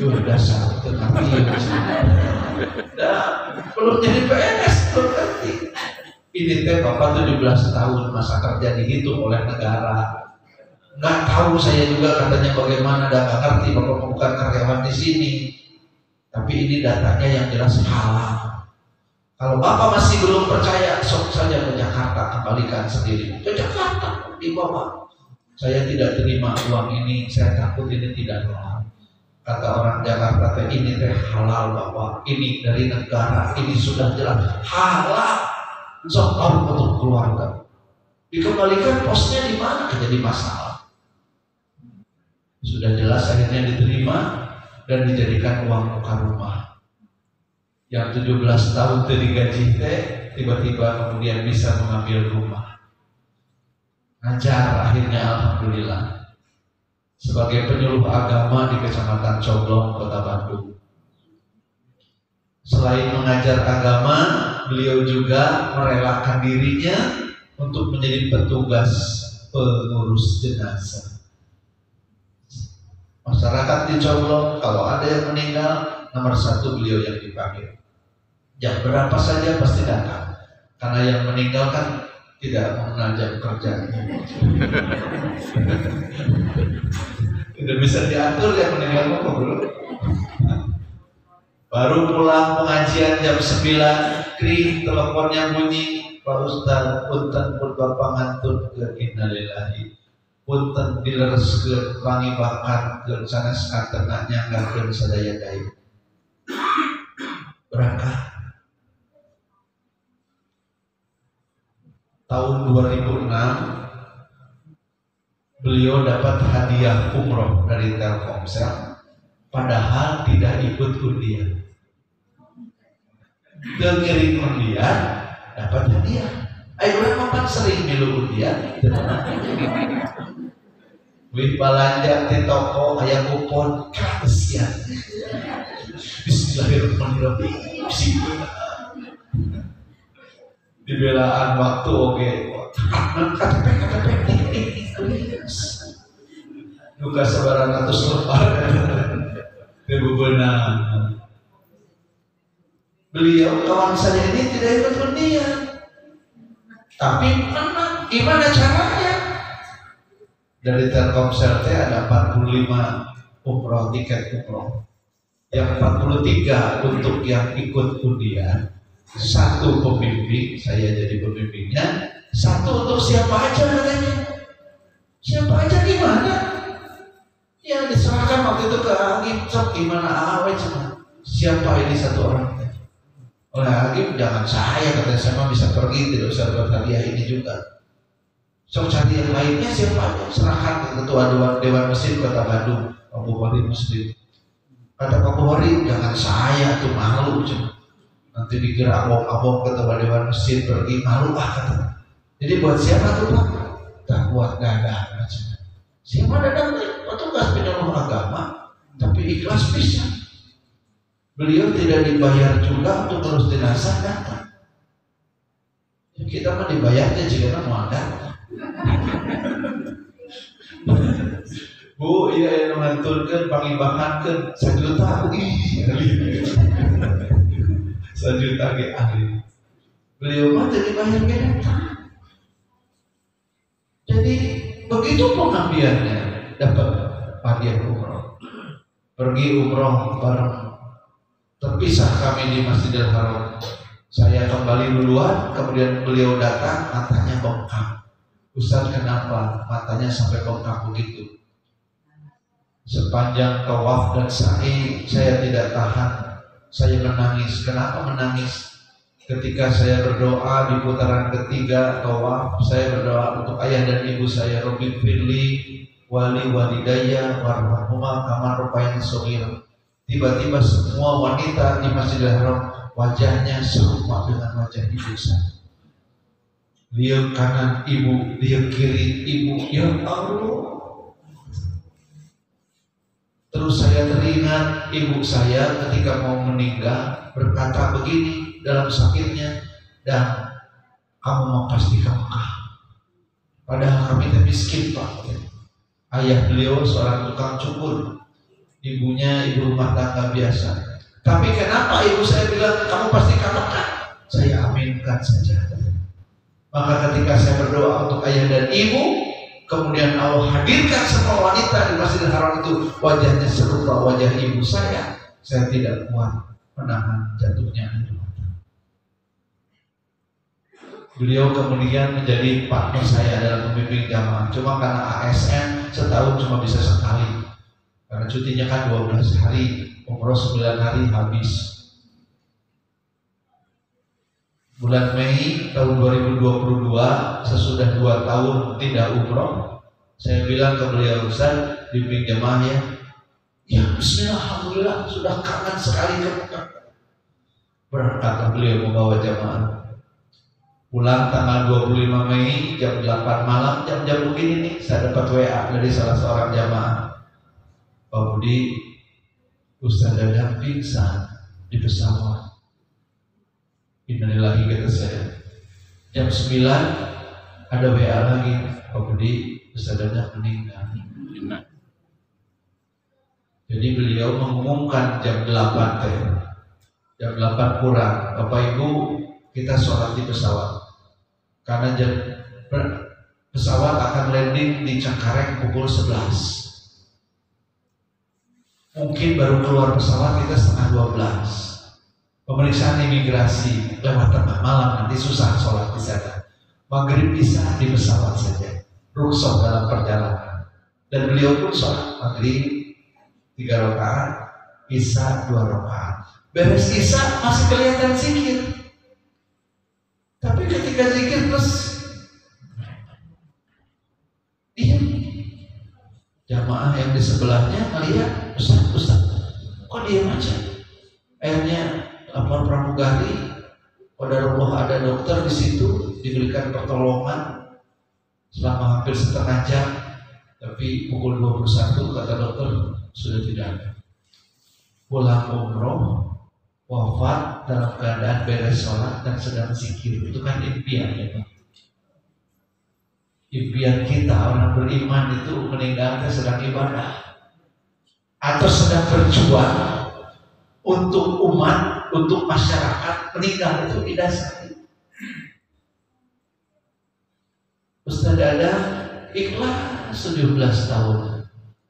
Speaker 3: Udah dasar itu arti. Belum jadi PNS, belum ngerti. Ini teh bapak 17 tahun masa kerja dihitung oleh negara. Nggak tahu saya juga katanya bagaimana, dan nggak ngerti bapak bukan karyawan di sini. Tapi ini datanya yang jelas halal. Kalau bapak masih belum percaya, sok saja ke Jakarta, kembalikan sendiri. Ke Jakarta. Di bawah, saya tidak terima uang ini, saya takut ini tidak halal. Kata orang Jakarta, ini teh halal bapak, ini dari negara, ini sudah jelas halal. Sok tahu untuk keluarga. Dikembalikan posnya di mana? Jadi masalah. Sudah jelas akhirnya diterima dan dijadikan uang muka rumah. Yang 17 tahun digaji teh, tiba-tiba kemudian bisa mengambil rumah. Ngajar akhirnya alhamdulillah sebagai penyuluh agama di Kecamatan Coblong, Kota Bandung. Selain mengajar agama, beliau juga merelakan dirinya untuk menjadi petugas pengurus jenazah. Masyarakat di Coblong kalau ada yang meninggal, nomor 1 beliau yang dipanggil. Jam berapa saja pasti datang, karena yang meninggal kan tidak mengenal jam kerjanya. Tidak bisa diatur yang meninggal kok dulu. Baru pulang pengajian jam 9, kring teleponnya bunyi, Pak Ustaz, punten pun bapak ngantun ke innalillahi, punten dileres ke wangi bakar ke sana sekatenanya ngangkeun sadaya gaib. Berangkat. Tahun 2006 beliau dapat hadiah umroh dari Telkomsel, padahal tidak ikut undian. Dengerin undian dapat hadiah. Ayo orang kan sering milu undian. Beli belanja di toko aya kupon kasihan. Bismillahirrahmanirrahim. Dibelaan waktu oke. KTP duka sebarang atus lepar kebebenang. Beliau kawan saya ini tidak ikut undian, tapi menang. Gimana caranya? Dari Telkomsel ada 45 umroh, tiket umroh. Yang 43 untuk yang ikut undian, satu pembimbing, saya jadi pembimbingnya, satu untuk siapa aja katanya. Siapa aja gimana? Yang diserahkan waktu itu ke Hakim, gimana awet cuma siapa ini satu orang? Oleh Hakim, jangan saya, katanya saya mah bisa pergi, tidak usah buat hadiah ini juga. So cari yang lainnya siapa aja, serahkan ke ketua Dewan Masjid Kota Bandung, Pak Bukhari Muslim. Kata Pak Bukhari, jangan saya tuh malu cuma. Nanti dikira abok-abok ketua Dewan Masjid pergi, malu kata. Jadi buat siapa tuh Pak? Tak buat Dadang aja. Siapa Dadang? Petugas penyuluh agama, tapi ikhlas bisa. Beliau tidak dibayar juga untuk terus jenazah datang. Ya, kita mah dibayarnya jika mau datang. Bu, iya yang mengaturkan, pangibahankan 1 juta, ahli. 1 juta ahli. Beliau mah tidak dibayar datang. Jadi begitu pengabdiannya, dapat hadiah umroh. Pergi umroh bareng. Terpisah kami di Masjidil Haram. Saya kembali duluan, kemudian beliau datang, matanya bengkak. Ustaz, kenapa matanya sampai bengkak begitu? Sepanjang tawaf dan sa'i saya tidak tahan. Saya menangis. Kenapa menangis? Ketika saya berdoa di putaran ketiga tawaf, saya berdoa untuk ayah dan ibu saya, Rabbi firli wali walidayya warhamhuma kama rabbayani shaghira. Tiba-tiba semua wanita di Masjidil Haram wajahnya serupa dengan wajah ibu saya. Dia kanan ibu, dia kiri ibu. Ya Allah. Terus saya teringat ibu saya ketika mau meninggal berkata begini dalam sakitnya, dan kamu mau pasti ke Mekah. Padahal kami miskin Pak. Ayah beliau seorang tukang cukur. Ibunya ibu rumah tangga biasa. Tapi kenapa ibu saya bilang kamu pasti ke Mekah? Saya aminkan saja. Maka ketika saya berdoa untuk ayah dan ibu, kemudian Allah hadirkan semua wanita di Masjidil Haram itu wajahnya serupa wajah ibu saya tidak kuat menahan jatuhnya air mata. Beliau kemudian menjadi partner saya dalam membimbing jamaah. Cuma karena ASN setahun cuma bisa sekali. Karena cutinya kan 12 hari, umroh 9 hari habis. Bulan Mei tahun 2022, sesudah 2 tahun tidak umroh, saya bilang ke beliau, Ustaz, bimbing jamaah ya bismillah, alhamdulillah, sudah kangen sekali ke Mekah. Berangkatlah beliau membawa jamaah. Pulang tanggal 25 Mei jam 8 malam, jam-jam begini nih, saya dapat WA dari salah seorang jamaah. Pak Budi, Ustaz Dadang pingsan di pesawat. Innalillahi kata saya. Jam 9 ada WA lagi, Pak Budi, Ustaz Dadang meninggal. Jadi beliau mengumumkan jam 8 teh. Jam 8 kurang, Bapak Ibu, kita sholat di pesawat. Karena pesawat akan landing di Cengkareng pukul 11. Mungkin baru keluar pesawat kita setengah 12. Pemeriksaan imigrasi lewat tengah malam, nanti susah sholat di sana. Maghrib bisa di pesawat saja, rukhsah dalam perjalanan. Dan beliau pun sholat maghrib 3 rakaat, isya 2 rakaat. Beres isya masih kelihatan zikir. Tapi ketika zikir terus diam. Jamaah yang di sebelahnya melihat, Ustaz, kok diam aja? Akhirnya lapor pramugari, qadarullah ada dokter di situ, diberikan pertolongan selama hampir setengah jam. Tapi pukul 21 kata dokter sudah tidak ada. Pulang umroh, wafat dalam keadaan beres sholat dan sedang zikir. Itu kan impian ya Pak. Impian kita orang beriman itu meninggalnya sedang ibadah atau sedang berjuang untuk umat, untuk masyarakat. Meninggal itu didasari Ustaz Adam ikhlas 17 tahun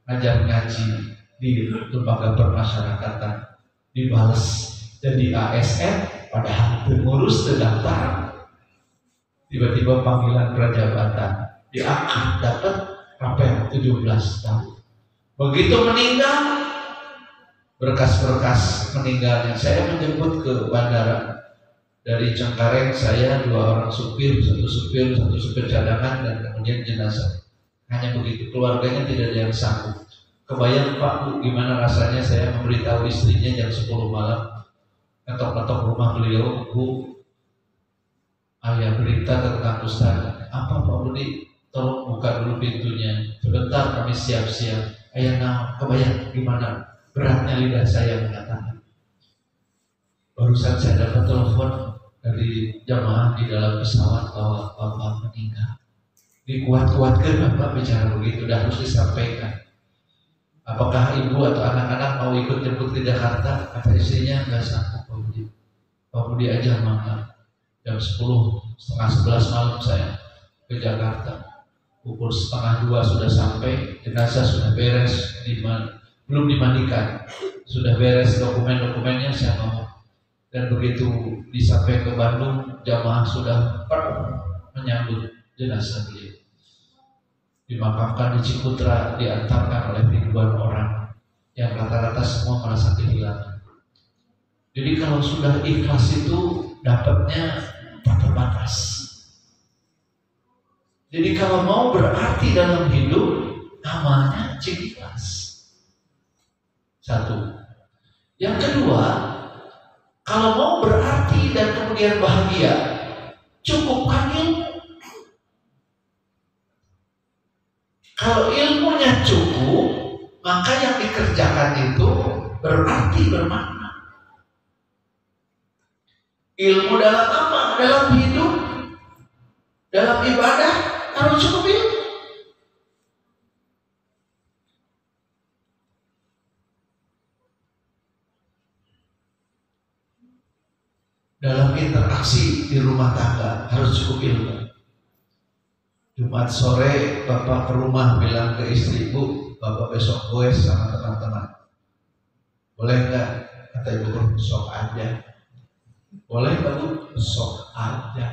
Speaker 3: ngajar ngaji di lembaga permasyarakatan, dibales jadi ASN padahal pengurus terdaftar, tiba-tiba panggilan prajabatan diangkat dapat rapel 17 tahun. Begitu meninggal, berkas-berkas meninggalnya saya menjemput ke bandara dari Cengkareng, saya 2 orang supir, satu supir cadangan, dan kemudian jenazah. Hanya begitu, keluarganya tidak ada yang sanggup. Kebayang Pak Bu, gimana rasanya saya memberitahu istrinya jam 10 malam, ngetok-ngetok rumah beliau, Bu, ayah berita tentang Ustaz. Apa Pak Budi? Tolong buka dulu pintunya, sebentar kami siap-siap. Ayah, nah, kebayang gimana beratnya lidah saya mengatakan. Barusan saya dapat telepon dari jamaah di dalam pesawat bahwa Bapak meninggal. Dikuat-kuatkan Bapak bicara begitu, dan harus disampaikan. Apakah ibu atau anak-anak mau ikut jemput ke Jakarta? Kata istrinya, nggak sanggup Pak Budi. Pak Budi aja maka jam 10, setengah 11 malam saya ke Jakarta. Pukul 1:30 sudah sampai, jenazah sudah beres, belum dimandikan, sudah beres dokumen-dokumennya saya ngomong. Dan begitu disampai ke Bandung, jamaah sudah menyambut jenazah beliau. Dimakamkan di Ciputra, diantarkan oleh ribuan orang yang rata-rata semua merasa kehilangan. Jadi kalau sudah ikhlas itu dapatnya tak terbatas. Jadi kalau mau berarti dalam hidup, namanya ikhlas. Satu. Yang kedua, kalau mau berarti dan kemudian bahagia, cukupkan ilmu. Kalau ilmunya cukup, maka yang dikerjakan itu berarti bermakna. Ilmu dalam apa? Dalam hidup, dalam ibadah harus cukup ilmu. Dalam interaksi di rumah tangga harus cukup ilmu. Jumat sore Bapak ke rumah bilang ke istri, Bu, Bapak besok goes sama teman-teman. Boleh nggak? Kata ibu, sok aja. Boleh nggak Bu? Sok aja.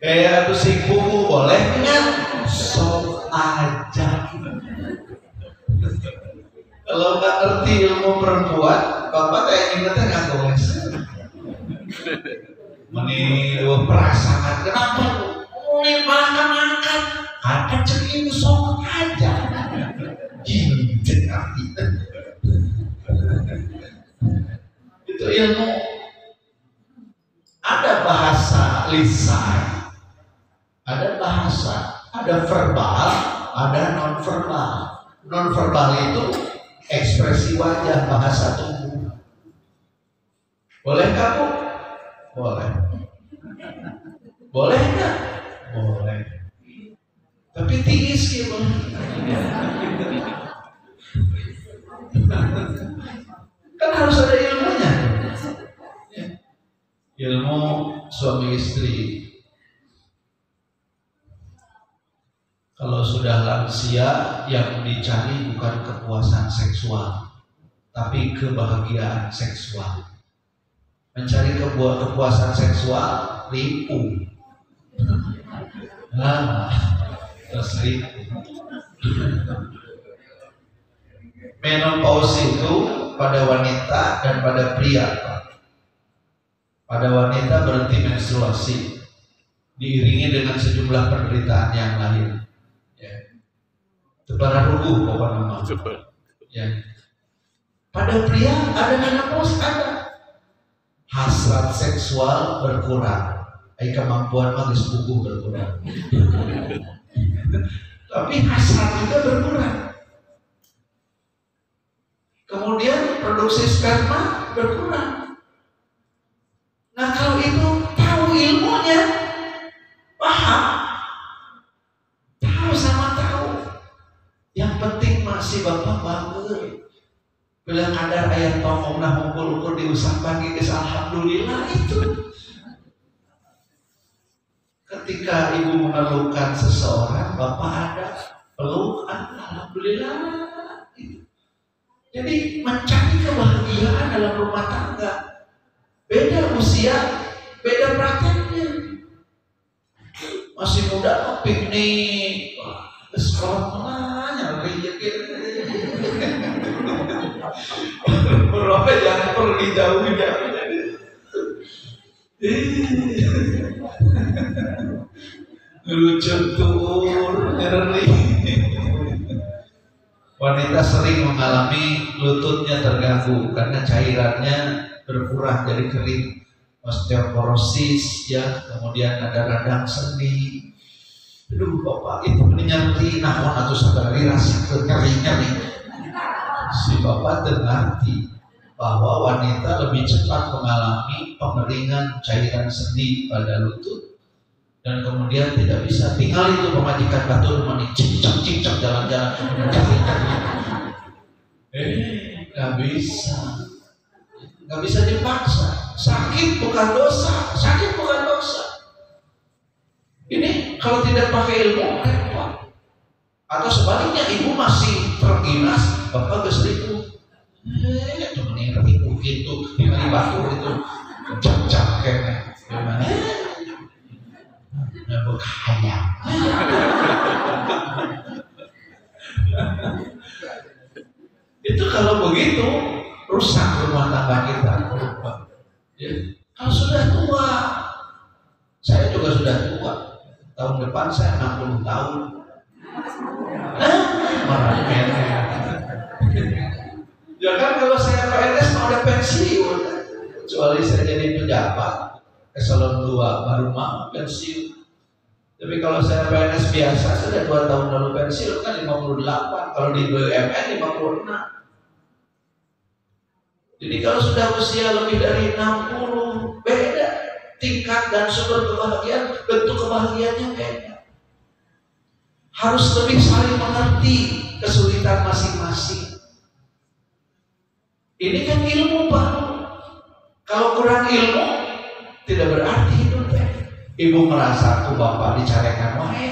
Speaker 3: Kayak tuh si buku, boleh nggak? Sok aja. Kalau nggak ngerti ilmu perempuan, Bapak kayak ingetnya nggak goes. Meniru perasaan, kenapa mulai makan kata cekin sok aja itu ilmu. Ada bahasa lisan, ada bahasa, ada verbal, ada non verbal. Non verbal itu ekspresi wajah, bahasa tubuh. Boleh kamu? Boleh. Boleh enggak? Boleh. Tapi tiis gitu. Kan harus ada ilmunya. Ilmu suami istri. Kalau sudah lansia, yang dicari bukan kepuasan seksual, tapi kebahagiaan seksual. Mencari kepuasan seksual, ripu. Nah, terus ripu. Menopause itu pada wanita dan pada pria. Pada wanita berhenti menstruasi, diiringi dengan sejumlah penderitaan yang lain. Ya. Tebaran ruguh pokoknya. Ya. Pada pria ada menopause, ada. Hasrat seksual berkurang, kemampuan magis tubuh berkurang. Tapi hasrat juga berkurang. Kemudian produksi sperma berkurang. itu tahu ilmunya, paham, tahu sama tahu. Yang penting masih bapak bangun. Bila kadar ayat tongkong nah ngumpul-ngumpul diusap pagi ke alhamdulillah itu. Ketika ibu memerlukan seseorang, bapak ada pelukan, alhamdulillah. Jadi mencari kebahagiaan dalam rumah tangga. Beda usia, beda prakteknya. Masih muda piknik, sekolah menanya, berapa jangan pergi jauh-jauh. Lucu tur, ngeri. Wanita sering mengalami lututnya terganggu karena cairannya berkurang jadi kering, osteoporosis ya, kemudian ada radang sendi. Aduh bapak itu nyeri, namun atau sadari rasa nyeri. Si bapak mengerti bahwa wanita lebih cepat mengalami pengeringan cairan sendi pada lutut dan kemudian tidak bisa tinggal itu pemajikan batu menik cincang jalan-jalan nggak bisa dipaksa. Sakit bukan dosa. Ini kalau tidak pakai ilmu repot. Atau sebaliknya ibu masih terginas, bapak keseliput. Temenin ibu gitu, tinggal batu itu, jam-jam kayaknya, gimana? Nggak berkaya. Itu kalau begitu rusak rumah tangga kita. Ya. Kalau sudah tua, saya juga sudah tua. Tahun depan saya 60 tahun. Ya kan kalau saya PNS mau ada pensiun, kecuali saya jadi pejabat eselon 2 baru mau pensiun. Tapi kalau saya PNS biasa sudah 2 tahun lalu pensiun kan 58, kalau di BUMN 56. Jadi kalau sudah usia lebih dari 60 beda tingkat dan sumber kebahagiaan, bentuk kebahagiaannya beda. Harus lebih saling mengerti kesulitan masing-masing. Ini kan ilmu Pak. Kalau kurang ilmu tidak berarti hidup. Ibu merasa aku bapak dicarekan wae.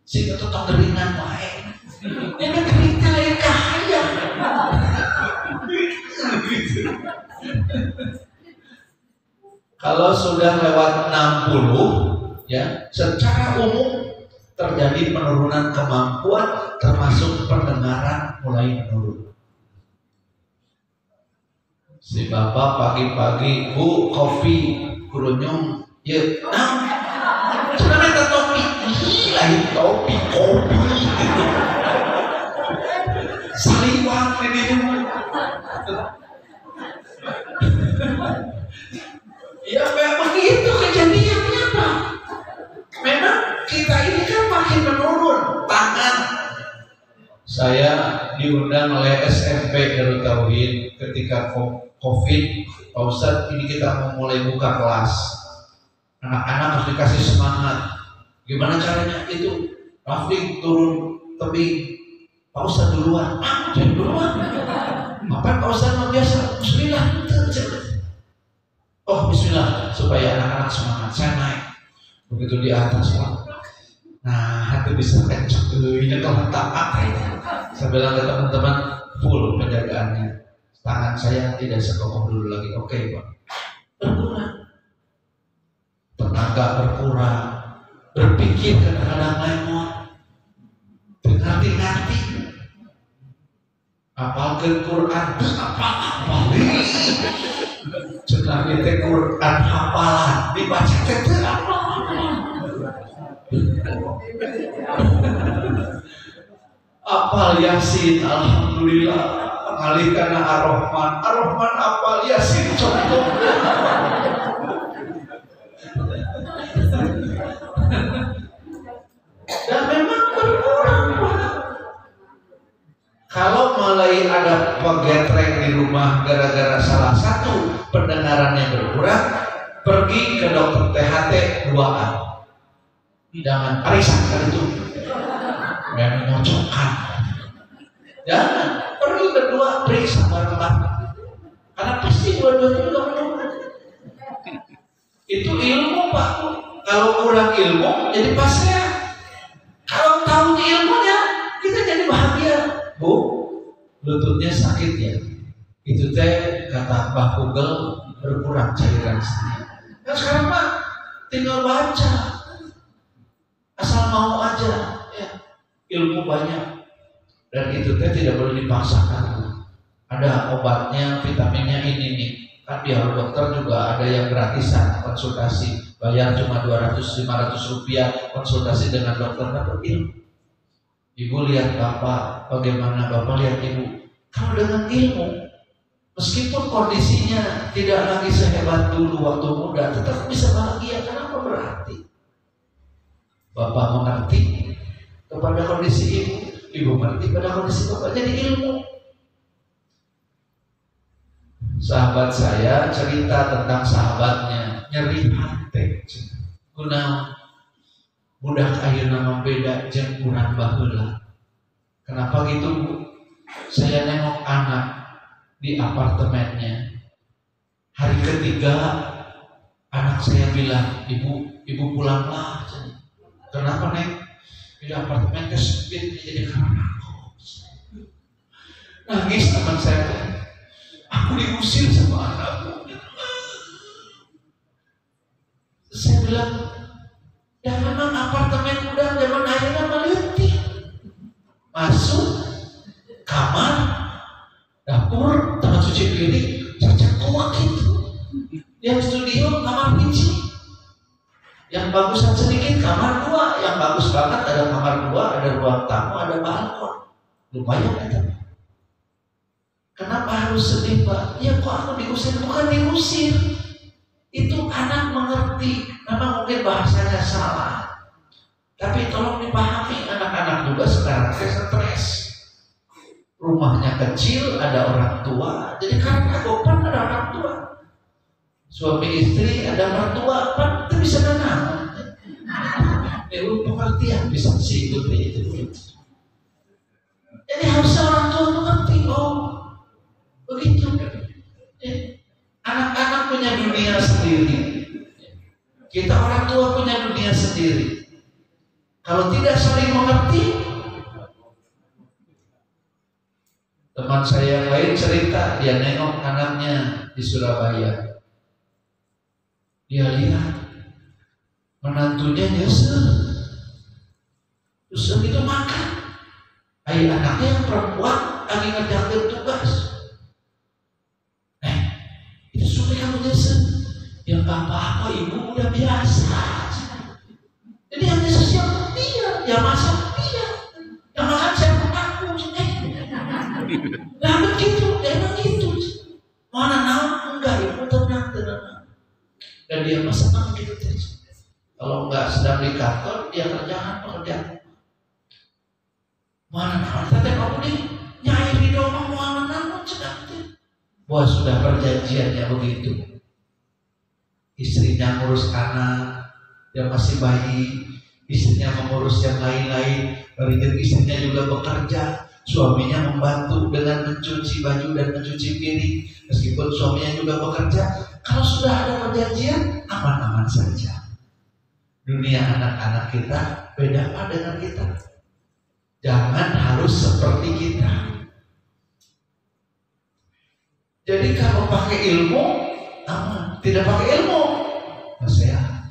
Speaker 3: Sehingga tetap ngeringan wae. Ini cerita yang kaya. Kalau sudah lewat 60 ya, secara umum terjadi penurunan kemampuan termasuk pendengaran mulai menurun. Si bapak pagi-pagi, bu kopi kurunyung, ya, sudah minta topi, lain topi, kopi, saliwang ini. Ya memang itu kejadiannya Pak. Memang kita ini kan makin menurun tangan. Saya diundang oleh SMP Darut Tauhid ketika COVID, Pak Ustadz ini kita mau mulai buka kelas. Anak-anak harus dikasih semangat. Gimana caranya itu? Rafli turun tebing, Pak Ustadz duluan. Jangan duluan. Apa Pak Ustadz biasa? Bismillah. Oh bismillah, supaya anak-anak semangat. Saya naik. Begitu di atas Pak. Nah itu bisa kencang. Ini kalau tak pakai. Saya bilang ke teman-teman, full penjagaannya. Tangan saya tidak sekokoh dulu lagi. Oke Pak. Berkurang. Tenaga berkurang. Berpikir kadang-kadang lemot. Ngerti-ngerti. Apalkan Quran. Apa-apa. Setelah kita Quran hafalan dibaca itu apa? Apal Yasin, alhamdulillah. Mengalihkan Ar-Rahman, Ar-Rahman apal Yasin contoh. Dan memang berkurang. Kalau mulai ada pegetreng di rumah gara-gara salah satu pendengarannya berkurang, pergi ke dokter THT 2A. Jangan arisan kali itu, yang menyocokkan. Jangan, pergi berdua periksa bareng-bareng. Karena pasti dua-duanya juga menurut. Itu ilmu Pak. Kalau kurang ilmu jadi pasrah. Kalau tahu ilmunya kita jadi bahagia. Bu, lututnya sakit ya. Itu teh kata Mbah Google berkurang cairan sendiri. Nah sekarang Pak tinggal baca, asal mau aja. Ya, ilmu banyak dan itu teh tidak boleh dipaksakan. Ada obatnya, vitaminnya ini nih. Kan biar dokter juga ada yang gratisan konsultasi, bayar cuma 200-500 rupiah konsultasi dengan dokter dapat ilmu. Ibu lihat bapak, bagaimana bapak lihat ibu. Kalau dengan ilmu, meskipun kondisinya tidak lagi sehebat dulu waktu muda, tetap bisa bahagia. Kenapa berarti? Bapak mengerti kepada kondisi ibu mengerti pada kondisi bapak, jadi ilmu. Sahabat saya cerita tentang sahabatnya nyeri hati. Guna budak ayeuna mah beda jeung urang baheula. Kenapa gitu Bu? Saya nengok anak di apartemennya. Hari ketiga anak saya bilang, ibu pulanglah. Kenapa Neng? Di apartemen kesempit jadi karena aku. Nangis teman saya. Aku diusir sama anakku. Saya bilang, ya memang apartemen udah zaman akhirnya meliti. Masuk kamar, dapur, tempat cuci piring, cacat tua gitu. Yang studio kamar biji. Yang bagusan sedikit kamar 2, yang bagus banget ada kamar 2, ada ruang tamu, ada balkon. Lumayan kan? Kenapa harus sedih Pak? Ya kok aku diusir? Bukan diusir. Itu anak mengerti. Memang mungkin bahasanya salah. Tapi tolong dipahami, anak-anak juga sekarang stres. Rumahnya kecil, ada orang tua. Jadi karena gopan ada orang tua. Suami istri ada mertua, Pak itu bisa nanam. Pengertian bisa sikut itu. Jadi harusnya orang tua mengerti. Oh, begitu. Anak-anak punya dunia sendiri. Kita orang tua punya dunia sendiri. Kalau tidak saling mengerti, teman saya yang lain cerita, dia nengok anaknya di Surabaya. Dia lihat menantunya nyesel. Terus itu makan. Ayah anaknya yang perempuan lagi ngerjain tugas. Kamu nyesel, ya nggak apa-apa, ibu udah biasa. Jadi yang nyesel siapa dia, yang masak dia, yang makan saya pun aku. Nah begitu, emang gitu. Mana naon enggak, ibu tenang. Dan dia masak gitu. Kalau nggak sedang di kantor, dia kerjaan pekerjaan. Mana naon, tadi kamu nih nyai di domang mau naon sedang. Wah sudah perjanjiannya begitu. Istrinya ngurus anak yang masih bayi, istrinya mengurus yang lain-lain. Kemudian istrinya juga bekerja, suaminya membantu dengan mencuci baju dan mencuci piring. Meskipun suaminya juga bekerja, kalau sudah ada perjanjian, aman-aman saja. Dunia anak-anak kita beda apa dengan kita? Jangan harus seperti kita. Jadi kalau pakai ilmu aman, tidak pakai ilmu sehat.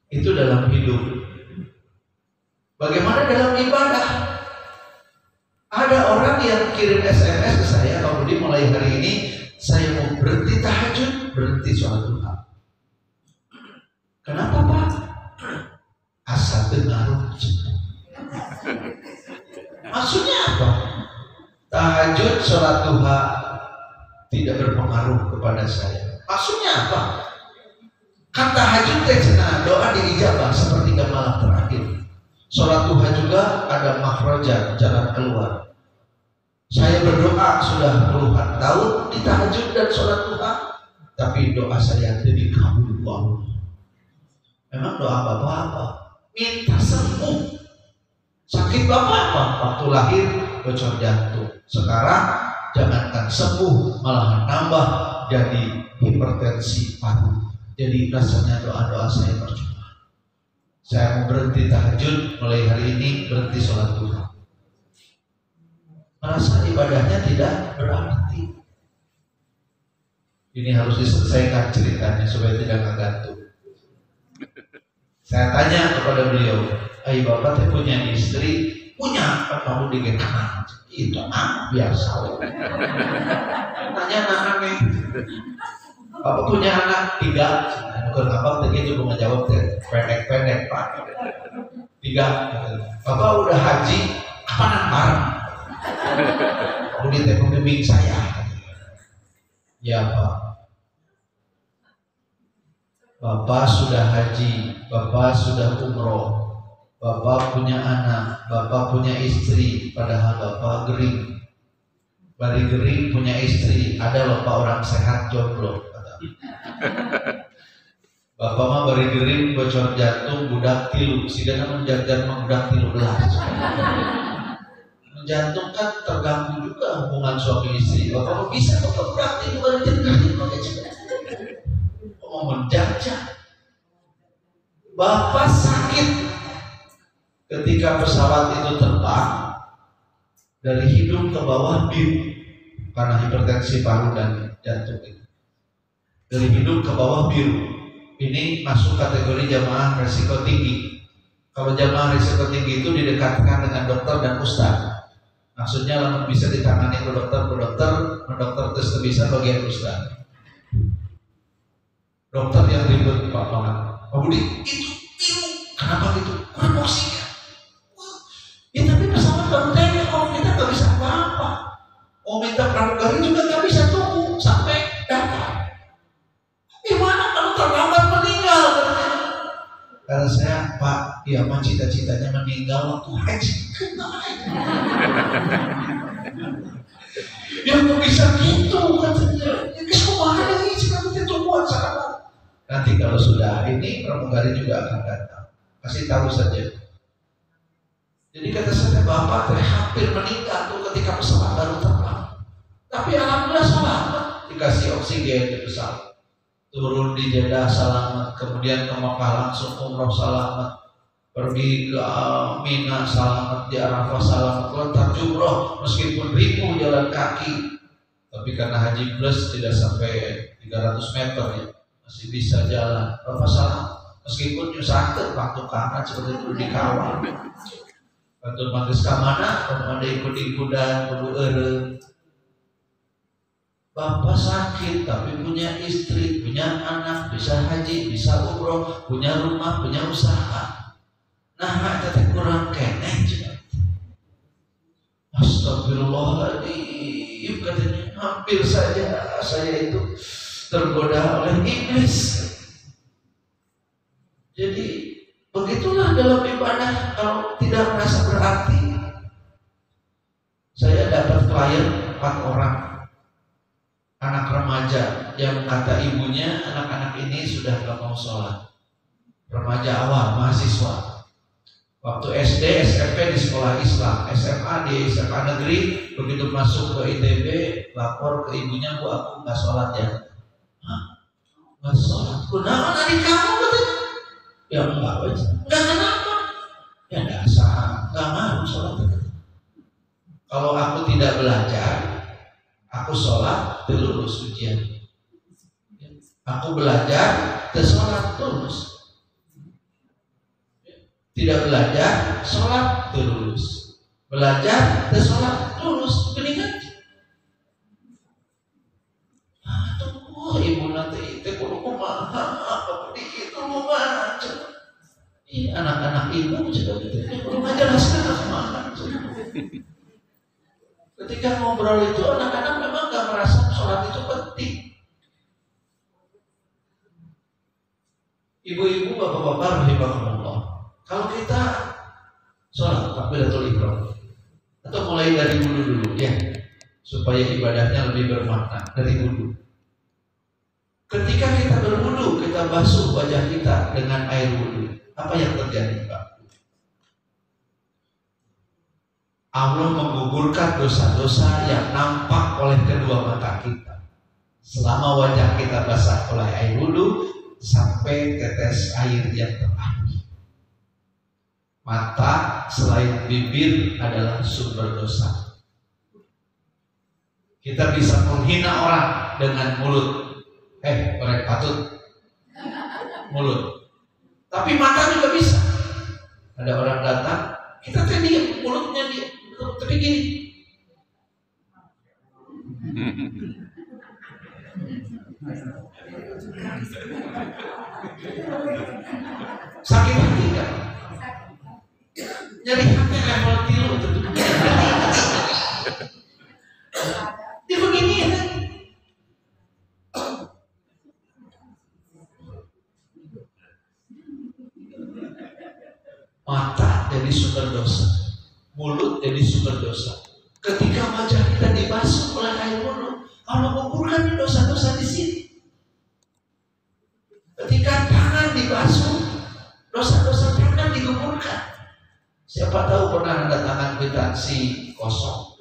Speaker 3: Itu dalam hidup. Bagaimana dalam ibadah? Ada orang yang kirim SMS ke saya, Pak Budi mulai hari ini saya mau berhenti tahajud, berhenti sholat duha. Kenapa Pak? Asal dengar. Maksudnya apa? Tahajud, sholat duha tidak berpengaruh kepada saya. Maksudnya apa? Kan tahajud teh cenah doa diijabah sepertiga malam terakhir. Sholat duha juga ada makhrajan, jalan keluar. Saya berdoa sudah puluhan tahun di tahajud dan sholat duha, tapi doa saya tidak dikabul Allah. Memang doa bapak apa? Minta sembuh. Sakit bapak apa? Waktu lahir bocor jantung. Sekarang jangankan sembuh, malah nambah jadi hipertensi paru. Jadi rasanya doa-doa saya percuma. Saya mau berhenti tahajud, mulai hari ini berhenti sholat duha. Merasa ibadahnya tidak berarti. Ini harus diselesaikan ceritanya supaya tidak tergantung. Saya tanya kepada beliau, "Ai bapak teh punya istri?" "Punya." "Kan kamu digekan?" "Itu biasa." Tanya anak aneh. "Bapak punya anak?" "3." Bukan abang tadi itu mau jawab pendek-pendek Pak. 3. "Bapak udah haji, kapan bareng?" "Kemudian pembimbing saya." "Ya Pak, Bapak sudah haji, Bapak sudah umroh, Bapak punya anak, Bapak punya istri, padahal Bapak gering. Bari gering punya istri, ada Bapak orang sehat jomblo." "Bapak mah bari gering bocor jantung budak tilu, sidana menjaga budak tilu belas." Jantung kan terganggu juga hubungan suami istri. Bapak bisa Bapak budak tilu bari gering pakai cepat. Mau menjajah. Bapak sakit ketika pesawat itu terbang dari hidung ke bawah biru karena hipertensi paru dan jantung itu. Dari hidung ke bawah biru. Ini masuk kategori jamaah risiko tinggi. Kalau jamaah risiko tinggi itu didekatkan dengan dokter dan ustaz. Maksudnya bisa ditangani ke dokter terus bisa bagian ustaz. Dokter yang ribet Pak Budi, itu biru. Kenapa gitu? Kurang oksigen. Ya tapi pesawat baru take off, kita nggak bisa apa-apa. Mau minta pramugari juga nggak bisa tunggu sampai dapat. Gimana kalau terlambat meninggal? Kata saya, "Pak, ya mah cita-citanya meninggal waktu haji." "Ya nggak bisa gitu," katanya. "Ya semua ada ini sekarang itu buat sana." Nanti kalau sudah ini pramugari juga akan datang. Kasih tahu saja. Jadi kata saya, Bapak hampir meninggal tuh ketika pesawat baru terbang. Tapi alhamdulillah selamat, dikasih oksigen di pesawat. Turun di Jeddah selamat, kemudian ke Makkah langsung umroh selamat, pergi ke Mina selamat, di Arafah selamat, lontar jumroh meskipun ribu jalan kaki. Tapi karena haji plus tidak sampai 300 meter ya. Masih bisa jalan. Bapak salah, meskipun nyusahkan waktu kanan seperti itu dikawal. Waktu manggis kamana, ada ikut-ikutan, kudu ere. Bapak sakit tapi punya istri, punya anak, bisa haji, bisa umroh, punya rumah, punya usaha. Nah, kita kurang keneh. Astagfirullahaladzim, katanya hampir saja saya itu tergoda oleh iblis. Jadi begitulah dalam ibadah kalau tidak merasa berarti. Saya dapat klien 4 orang anak remaja yang kata ibunya anak-anak ini sudah gak mau sholat. Remaja awal, mahasiswa. Waktu SD, SMP di sekolah Islam, SMA di SMA negeri, begitu masuk ke ITB, lapor ke ibunya, "Bu, aku gak sholat ya." "Gak sholat? Kenapa adik kamu?" katanya. "Ya enggak, enggak kenapa?" "Ya dasar, enggak mau sholat." "Kalau aku tidak belajar, aku sholat, lulus ujian. Aku belajar, sholat, lulus. Tidak belajar, sholat, lulus. Belajar, sholat, lulus." Mendingan. Aduh, ibu nanti itu kudu kumaha apa itu kumaha. Iya, anak-anak ibu juga gitu. Kudu ngajelaskan kumaha. Ketika ngobrol itu anak-anak memang gak merasa sholat itu penting. Ibu-ibu, bapak-bapak, rahimahumullah. Kalau kita
Speaker 4: sholat takbiratul ihram, atau mulai dari wudu dulu ya, supaya ibadahnya lebih bermakna dari wudu. Ketika kita berwudu, kita basuh wajah kita dengan air wudu, apa yang terjadi, Pak? Allah menggugurkan dosa-dosa yang nampak oleh kedua mata kita selama wajah kita basah oleh air wudu sampai tetes air yang terakhir. Mata selain bibir adalah sumber dosa. Kita bisa menghina orang dengan mulut. Orang patut mulut. Tapi mata juga bisa. Ada orang datang, kita tadi mulutnya dia, tapi gini. Sakit hati enggak? Nyari hati level 3 dia begini ya. Mata jadi sumber dosa, mulut jadi sumber dosa. Ketika wajah kita dibasuh oleh air wudu, Allah mengukurkan dosa-dosa di sini. Ketika tangan dibasuh, dosa-dosa tangan digugurkan. Siapa tahu pernah ada tangan kwitansi kosong.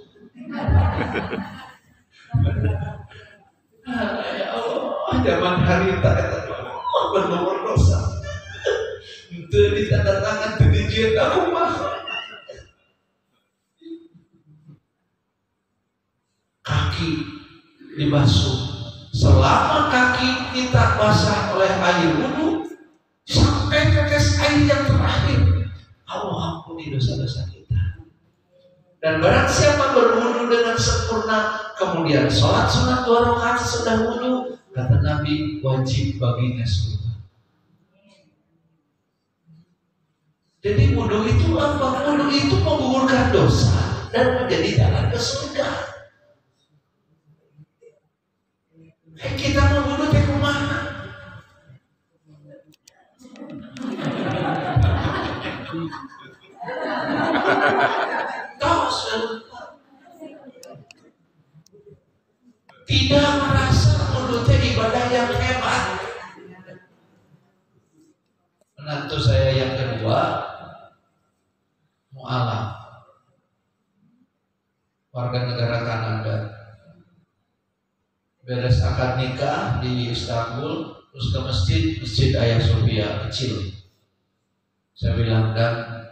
Speaker 4: Ya Allah, zaman hari tak bernomor dosa. Itu ditanda tangan didijian aku mah. Kaki dibasuh. Selama kaki kita basah oleh air wudu sampai tetes air yang terakhir, Allah ampuni dosa-dosa kita. Dan barang siapa berwudu dengan sempurna, kemudian sholat sunat 2 rakaat sesudah wudu, kata Nabi, wajib baginya surga. Jadi wudu itu apa? Wudu itu menggugurkan dosa dan menjadi jalan ke surga. Kita mau wudu teh kumaha? Tidak merasa wudu teh ibadah yang hebat. Menantu saya yang kedua mu'alaf, warga negara Kanada, beres akad nikah di Istanbul, terus ke masjid Ayah Sofia kecil. Saya bilang, Dan,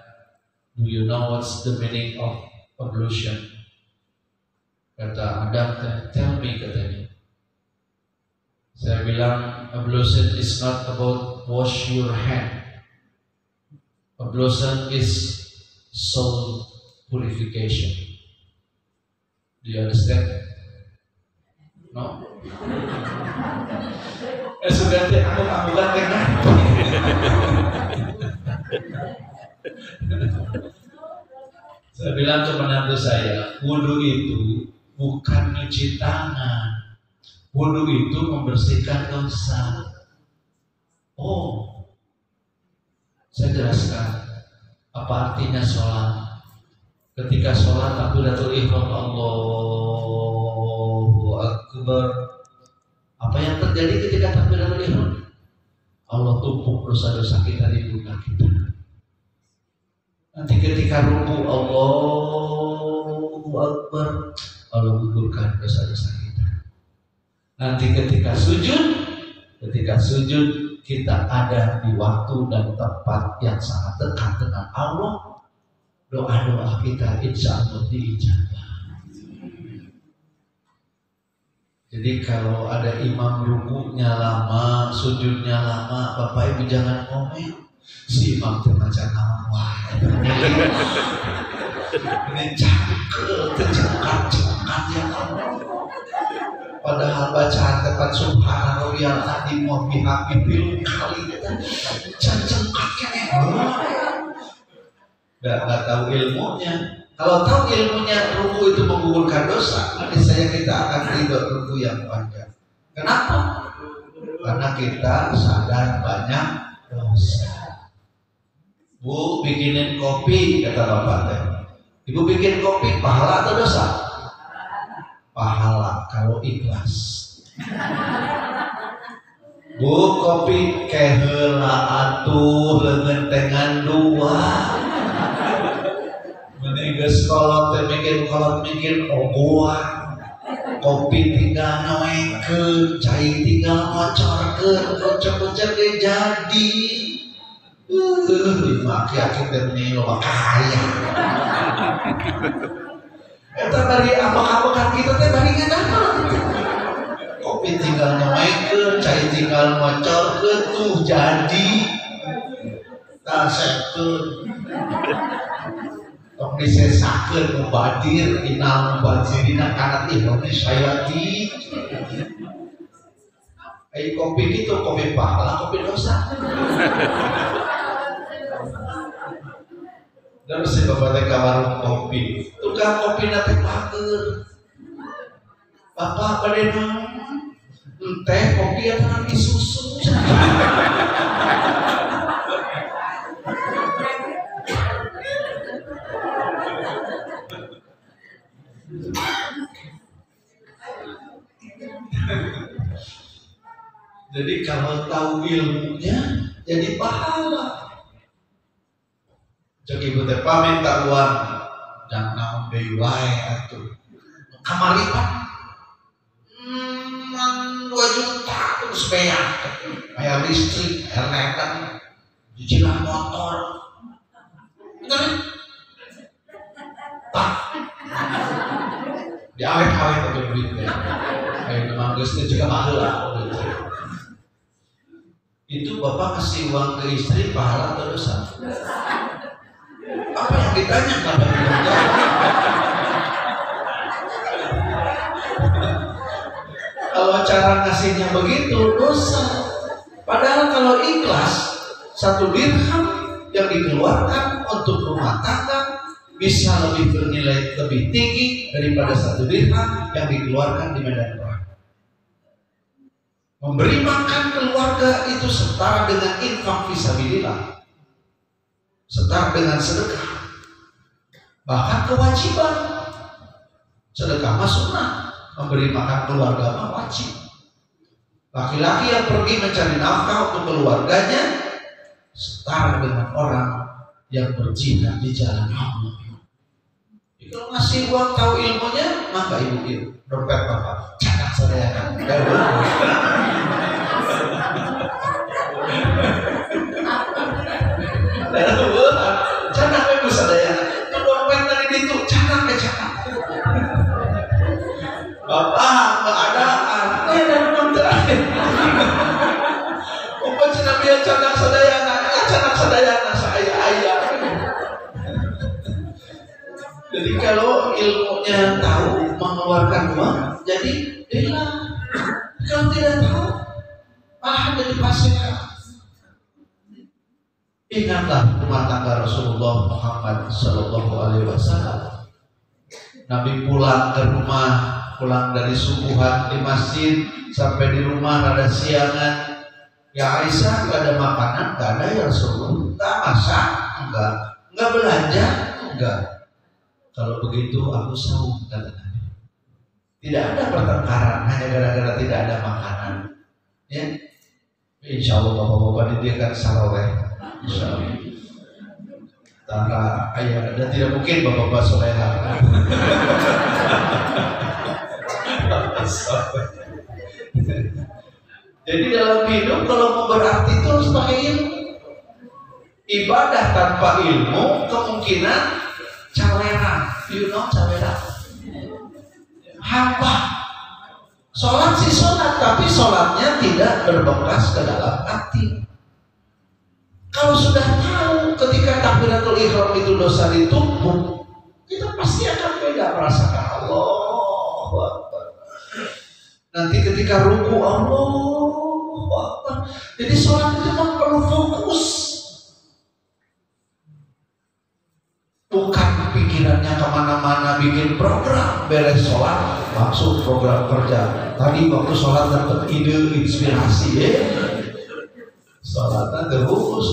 Speaker 4: do you know what's the meaning of ablution? Kata Adam, tell me, katanya. Saya bilang, ablution is not about wash your hand. Ablution is soul purification. Do you understand? No? Sudah aku tengah. Saya bilang ke menantu saya, wudu itu bukan nyuci tangan. Wudu itu membersihkan dosa. Oh, saya jelaskan apa artinya sholat. Ketika sholat takbiratul ihram, Allahu Akbar. Apa yang terjadi ketika takbiratul ihram? Allah tumpuk dosa-dosa kita di pundak kita. Nanti ketika ruku, Allahu Akbar, Allah gugurkan dosa-dosa kita. Nanti ketika sujud kita ada di waktu dan tempat yang sangat dekat dengan Allah. Doa-doa kita insya Allah diijabah. Jadi kalau ada imam rukunya lama, sujudnya lama, Bapak Ibu jangan komen. Si imam terbaca nama, ini cangkat ya Allah. Padahal bacaan tepat subhanallah yang tadi mau bihabibil kali cangkatnya nggak tahu ilmunya. Kalau tahu ilmunya ruku itu menggugurkan dosa, nanti saya kita akan ridho ruku yang panjang. Kenapa? Karena kita sadar banyak dosa. Bu bikinin kopi, kata bapak teh. Ibu bikin kopi, pahala atau dosa? Pahala kalau ikhlas. Bu kopi keheula atuh leungeun teh ngandua. Mending geus kolot teh mikir ogoan. Kopi tinggal noengkeun, cai tinggal ngocorkeun, kocok-kocok ge jadi. Aki-aki teh meni loba kaya. Eta bari abak-abakan kita teh bari ngadahan. Kopi tinggal noengkeun, cai tinggal ngocorkeun tuh jadi. Tasekeun. Tok disesakeun mubadir, inal mubadzirina kanat Indonesia sayati. Ai kopi gitu, kopi pahala, kopi dosa. Dan si bapak teh ka warung kopi, tukang kopi nate pager. Bapak bade naon? Teh kopi atuh di susu. Jadi kalau tahu ilmunya jadi pahala. Cek ibu teh minta uang dan naon deui wae atuh. Kamari Pak. 2 juta terus bayar listrik, air letak, cicilan motor. Bener? Pak. Diawet-awet atau duit teh. Ayo memang geus teh juga baheula. Itu bapak kasih uang ke istri pahala atau dosa? Apa yang ditanya kalau belum jawab? Kalau cara ngasihnya begitu dosa. Padahal kalau ikhlas 1 dirham yang dikeluarkan untuk rumah tangga bisa lebih bernilai lebih tinggi daripada 1 dirham yang dikeluarkan di medan perang. Memberi makan keluarga itu setara dengan infak fisabilillah, setara dengan sedekah, bahkan kewajiban. Sedekah mah sunnah, memberi makan keluarga mah wajib. Laki-laki yang pergi mencari nafkah untuk keluarganya setara dengan orang yang berjihad di jalan Allah. Kalau ngasih uang tahu ilmunya, maka ibu dompet bapak catat sadayana. Catat ibu sadayana. Itu dompet tadi itu catat. Bapak keadaan, ada uang terakhir. Bapak cina biar catat sadayana, catat sadayana saya ayah. Jadi kalau ilmunya tahu mengeluarkan uang, jadi hilang. Kalau tidak tahu, malah jadi pasir. Ingatlah rumah tangga Rasulullah Muhammad Sallallahu Alaihi Wasallam. Nabi pulang ke rumah, pulang dari subuhan di masjid sampai di rumah ada siangan. Ya Aisyah, nggak ada makanan, nggak ada ya Rasulullah. Nggak masak, nggak belanja, enggak. Kalau begitu aku sahur, kata Nabi. Tidak ada pertengkaran hanya gara-gara tidak ada makanan. Ya, insya Allah bapak-bapak disediakan saroleh. Insya Allah. Tanpa ayah dan tidak mungkin bapak-bapak soleha. Jadi dalam hidup kalau mau berarti itu harus pakai ilmu. Ibadah tanpa ilmu kemungkinan cawera, cawera, hampa. Sholat sih sholat, tapi sholatnya tidak berbekas ke dalam hati. Kalau sudah tahu ketika takbiratul ihram itu dosa ditumpuk, kita pasti akan beda merasakan Allahu Akbar. Nanti ketika ruku Allahu Akbar. Jadi sholat itu memang perlu fokus. Bukan pikirannya kemana-mana bikin program, beres sholat langsung program kerja. Tadi waktu sholat dapat ide inspirasi ya. Sholatnya terus.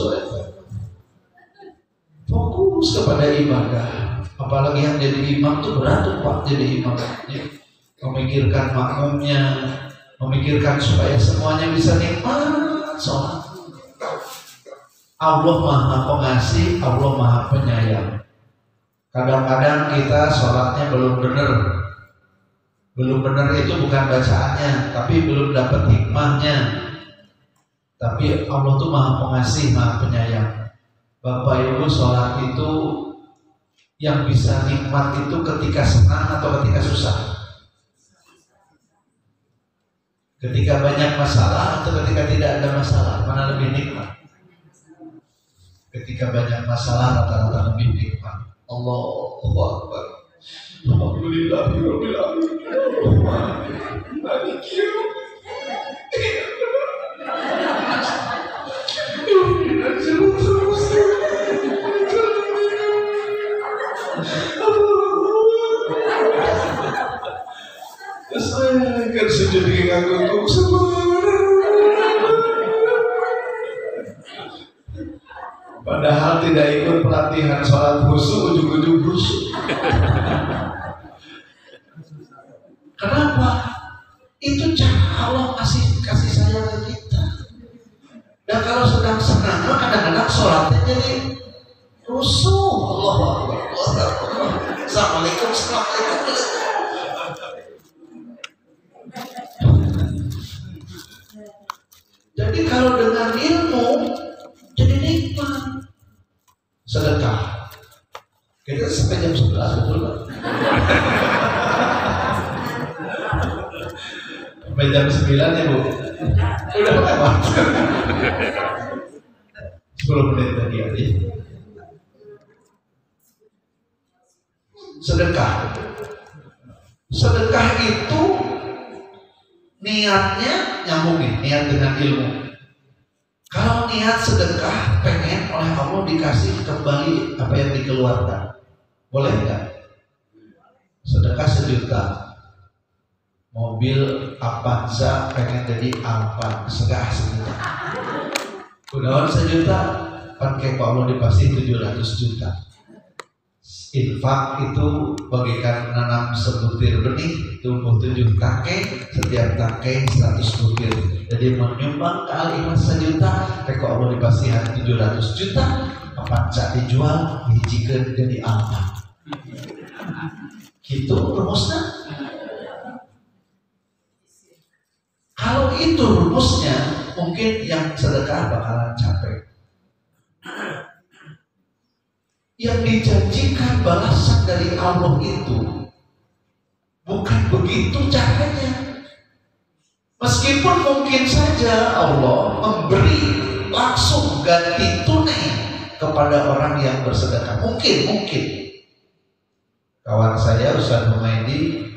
Speaker 4: fokus kepada ibadah. Apalagi yang jadi imam tuh berat tuh Pak, jadi imam. Memikirkan makmumnya, memikirkan supaya semuanya bisa nikmat sholat. Allah Maha Pengasih, Allah Maha Penyayang. Kadang-kadang kita sholatnya belum benar. Belum benar itu bukan bacaannya, tapi belum dapat hikmahnya. Tapi Allah tuh Maha Pengasih, Maha Penyayang. Bapak Ibu, sholat itu yang bisa nikmat itu ketika senang atau ketika susah? Ketika banyak masalah atau ketika tidak ada masalah? Mana lebih nikmat? Ketika banyak masalah rata-rata lebih nikmat. Allahu Akbar. Alhamdulillahirabbil alamin. Saya kan sujud di ngaku padahal tidak ikut pelatihan sholat khusyuk, ujung-ujung khusyuk. Kenapa? Itu cara Allah kasih sayang ke kita. Dan kalau sedang senang, kadang-kadang sholatnya jadi rusuh. Allahu Akbar. Assalamualaikum. Jadi kalau dengan ilmu jadi nikmat. Sedekah. Kita sampai jam 11 betul Pak? Sampai jam 9 ya Bu? Udah lewat 10 menit tadi aja. Sedekah. Sedekah itu niatnya nyambung nih, niat dengan ilmu. Kalau niat sedekah pengen oleh Allah dikasih kembali apa yang dikeluarkan, boleh nggak? Sedekah 1 juta, mobil Avanza pengen jadi Alfa, sedekah 1 juta. Udah 1 juta, pakai Pak Allah dipasih 700 juta. Infak itu bagikan nanam sebutir benih, tumbuh 7 tangkai, setiap tangkai 100 butir. Jadi menyumbang ke Al-Iman 1 juta, reko Allah dipasihan 700 juta, Avanza dijual, dijikan jadi Alfa. Gitu rumusnya. Kalau itu rumusnya, mungkin yang sedekah bakalan capek. Yang dijanjikan balasan dari Allah itu bukan begitu caranya. Meskipun mungkin saja Allah memberi langsung ganti tunai kepada orang yang bersedekah. Mungkin. Kawan saya Ustaz Humaydi